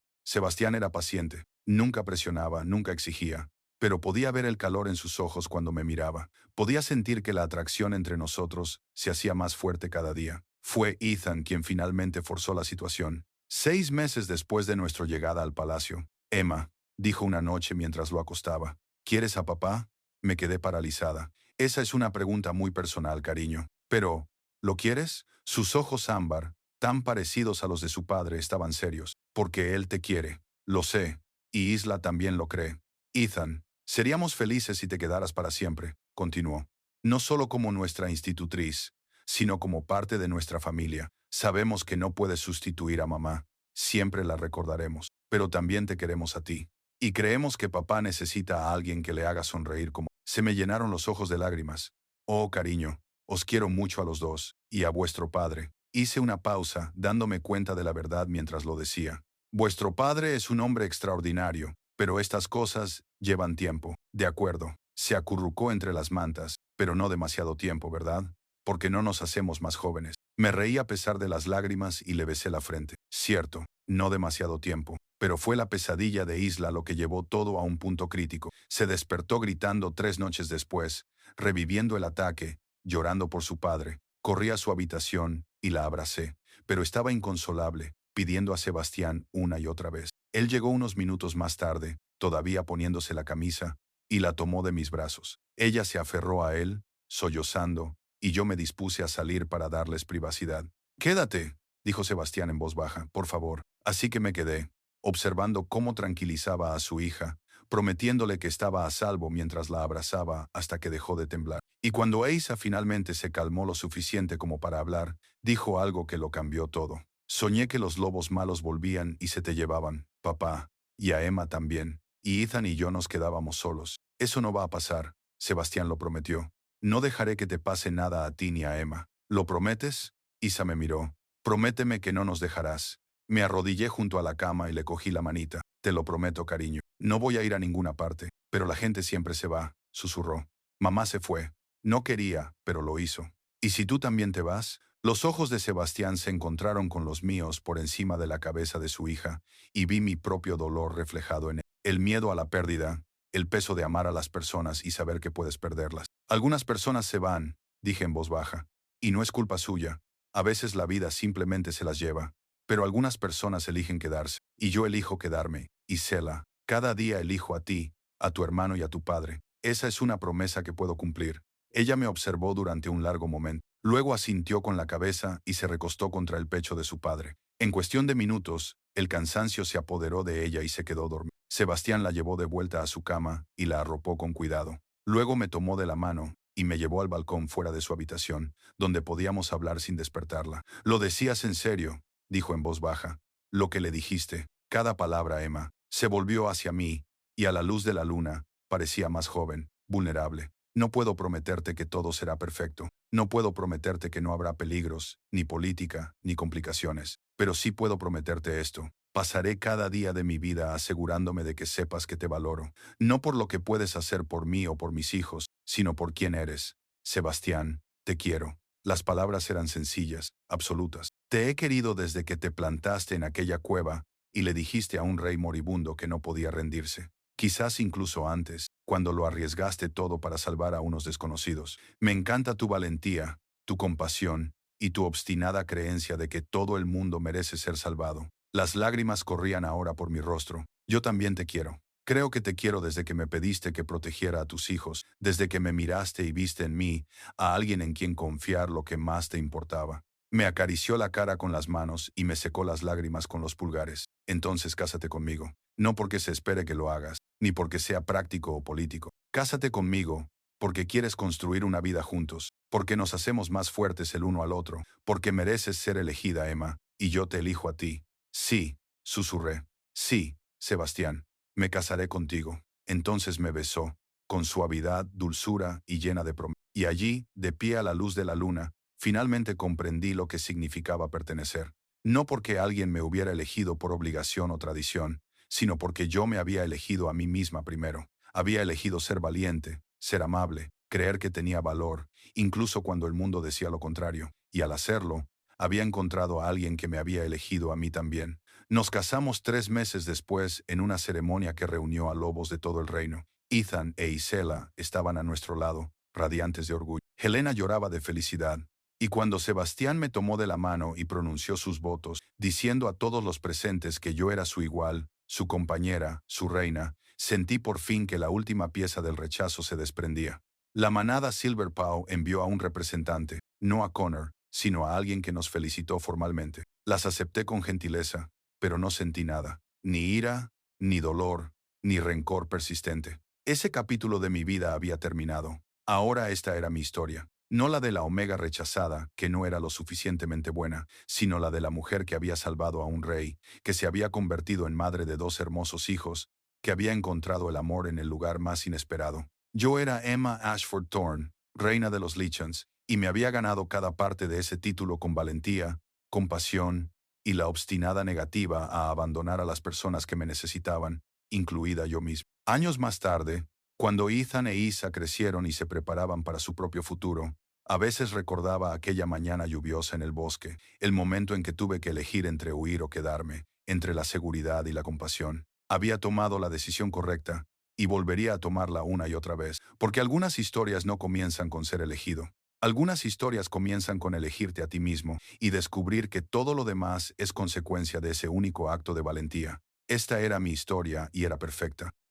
era paciente, nunca presionaba, nunca exigía, pero podía ver el calor en sus ojos cuando me miraba. Podía sentir que la atracción entre nosotros se hacía más fuerte cada día. Fue Ethan quien finalmente forzó la situación. 6 meses después de nuestra llegada al palacio, Emma, dijo una noche mientras lo acostaba, ¿quieres a papá? Me quedé paralizada. Esa es una pregunta muy personal, cariño. Pero, ¿lo quieres? Sus ojos ámbar, tan parecidos a los de su padre, estaban serios. Porque él te quiere. Lo sé. Y Isla también lo cree. Ethan, seríamos felices si te quedaras para siempre, continuó. No solo como nuestra institutriz, sino como parte de nuestra familia. Sabemos que no puedes sustituir a mamá. Siempre la recordaremos. Pero también te queremos a ti. Y creemos que papá necesita a alguien que le haga sonreír como... Se me llenaron los ojos de lágrimas. Oh, cariño, os quiero mucho a los dos, y a vuestro padre. Hice una pausa, dándome cuenta de la verdad mientras lo decía. Vuestro padre es un hombre extraordinario, pero estas cosas llevan tiempo. De acuerdo. Se acurrucó entre las mantas, pero no demasiado tiempo, ¿verdad? Porque no nos hacemos más jóvenes. Me reí a pesar de las lágrimas y le besé la frente. Cierto, no demasiado tiempo. Pero fue la pesadilla de Isla lo que llevó todo a un punto crítico. Se despertó gritando 3 noches después, reviviendo el ataque, llorando por su padre. Corrí a su habitación y la abracé, pero estaba inconsolable, pidiendo a Sebastián una y otra vez. Él llegó unos minutos más tarde, todavía poniéndose la camisa, y la tomó de mis brazos. Ella se aferró a él, sollozando, y yo me dispuse a salir para darles privacidad. «Quédate», dijo Sebastián en voz baja, «por favor». Así que me quedé, observando cómo tranquilizaba a su hija, prometiéndole que estaba a salvo mientras la abrazaba hasta que dejó de temblar. Y cuando Eisa finalmente se calmó lo suficiente como para hablar, dijo algo que lo cambió todo. «Soñé que los lobos malos volvían y se te llevaban, papá, y a Emma también, y Ethan y yo nos quedábamos solos. Eso no va a pasar», Sebastián lo prometió. «No dejaré que te pase nada a ti ni a Emma. ¿Lo prometes?» Isa me miró. «Prométeme que no nos dejarás». Me arrodillé junto a la cama y le cogí la manita. «Te lo prometo, cariño. No voy a ir a ninguna parte, pero la gente siempre se va», susurró. Mamá se fue. No quería, pero lo hizo. ¿Y si tú también te vas? Los ojos de Sebastián se encontraron con los míos por encima de la cabeza de su hija, y vi mi propio dolor reflejado en él. El miedo a la pérdida, el peso de amar a las personas y saber que puedes perderlas. Algunas personas se van, dije en voz baja, y no es culpa suya. A veces la vida simplemente se las lleva, pero algunas personas eligen quedarse, y yo elijo quedarme. Y Sela, cada día elijo a ti, a tu hermano y a tu padre. Esa es una promesa que puedo cumplir. Ella me observó durante un largo momento. Luego asintió con la cabeza y se recostó contra el pecho de su padre. En cuestión de minutos, el cansancio se apoderó de ella y se quedó dormida. Sebastián la llevó de vuelta a su cama y la arropó con cuidado. Luego me tomó de la mano y me llevó al balcón fuera de su habitación, donde podíamos hablar sin despertarla. «Lo decías en serio», dijo en voz baja. «Lo que le dijiste, cada palabra, Emma». Se volvió hacia mí, y a la luz de la luna, parecía más joven, vulnerable. «No puedo prometerte que todo será perfecto. No puedo prometerte que no habrá peligros, ni política, ni complicaciones. Pero sí puedo prometerte esto. Pasaré cada día de mi vida asegurándome de que sepas que te valoro. No por lo que puedes hacer por mí o por mis hijos, sino por quién eres. Sebastián, te quiero». Las palabras eran sencillas, absolutas. «Te he querido desde que te plantaste en aquella cueva y le dijiste a un rey moribundo que no podía rendirse. Quizás incluso antes, cuando lo arriesgaste todo para salvar a unos desconocidos. Me encanta tu valentía, tu compasión y tu obstinada creencia de que todo el mundo merece ser salvado». Las lágrimas corrían ahora por mi rostro. «Yo también te quiero. Creo que te quiero desde que me pediste que protegiera a tus hijos, desde que me miraste y viste en mí a alguien en quien confiar lo que más te importaba». Me acarició la cara con las manos y me secó las lágrimas con los pulgares. «Entonces cásate conmigo. No porque se espere que lo hagas, ni porque sea práctico o político. Cásate conmigo, porque quieres construir una vida juntos, porque nos hacemos más fuertes el uno al otro, porque mereces ser elegida, Emma, y yo te elijo a ti». «Sí», susurré. «Sí, Sebastián, me casaré contigo». Entonces me besó, con suavidad, dulzura y llena de promesa. Y allí, de pie a la luz de la luna, finalmente comprendí lo que significaba pertenecer. No porque alguien me hubiera elegido por obligación o tradición, sino porque yo me había elegido a mí misma primero. Había elegido ser valiente, ser amable, creer que tenía valor, incluso cuando el mundo decía lo contrario. Y al hacerlo, había encontrado a alguien que me había elegido a mí también. Nos casamos 3 meses después en una ceremonia que reunió a lobos de todo el reino. Ethan e Isela estaban a nuestro lado, radiantes de orgullo. Helena lloraba de felicidad. Y cuando Sebastián me tomó de la mano y pronunció sus votos, diciendo a todos los presentes que yo era su igual, su compañera, su reina, sentí por fin que la última pieza del rechazo se desprendía. La manada Silverpaw envió a un representante, no a Connor, sino a alguien que nos felicitó formalmente. Las acepté con gentileza, pero no sentí nada, ni ira, ni dolor, ni rencor persistente. Ese capítulo de mi vida había terminado. Ahora esta era mi historia. No la de la Omega rechazada, que no era lo suficientemente buena, sino la de la mujer que había salvado a un rey, que se había convertido en madre de 2 hermosos hijos, que había encontrado el amor en el lugar más inesperado. Yo era Emma Ashford Thorne, reina de los Lichens, y me había ganado cada parte de ese título con valentía, compasión y la obstinada negativa a abandonar a las personas que me necesitaban, incluida yo mismo. Años más tarde, cuando Ethan e Isa crecieron y se preparaban para su propio futuro, a veces recordaba aquella mañana lluviosa en el bosque, el momento en que tuve que elegir entre huir o quedarme, entre la seguridad y la compasión. Había tomado la decisión correcta, y volvería a tomarla una y otra vez, porque algunas historias no comienzan con ser elegido. Algunas historias comienzan con elegirte a ti mismo y descubrir que todo lo demás es consecuencia de ese único acto de valentía. Esta era mi historia y era perfecta.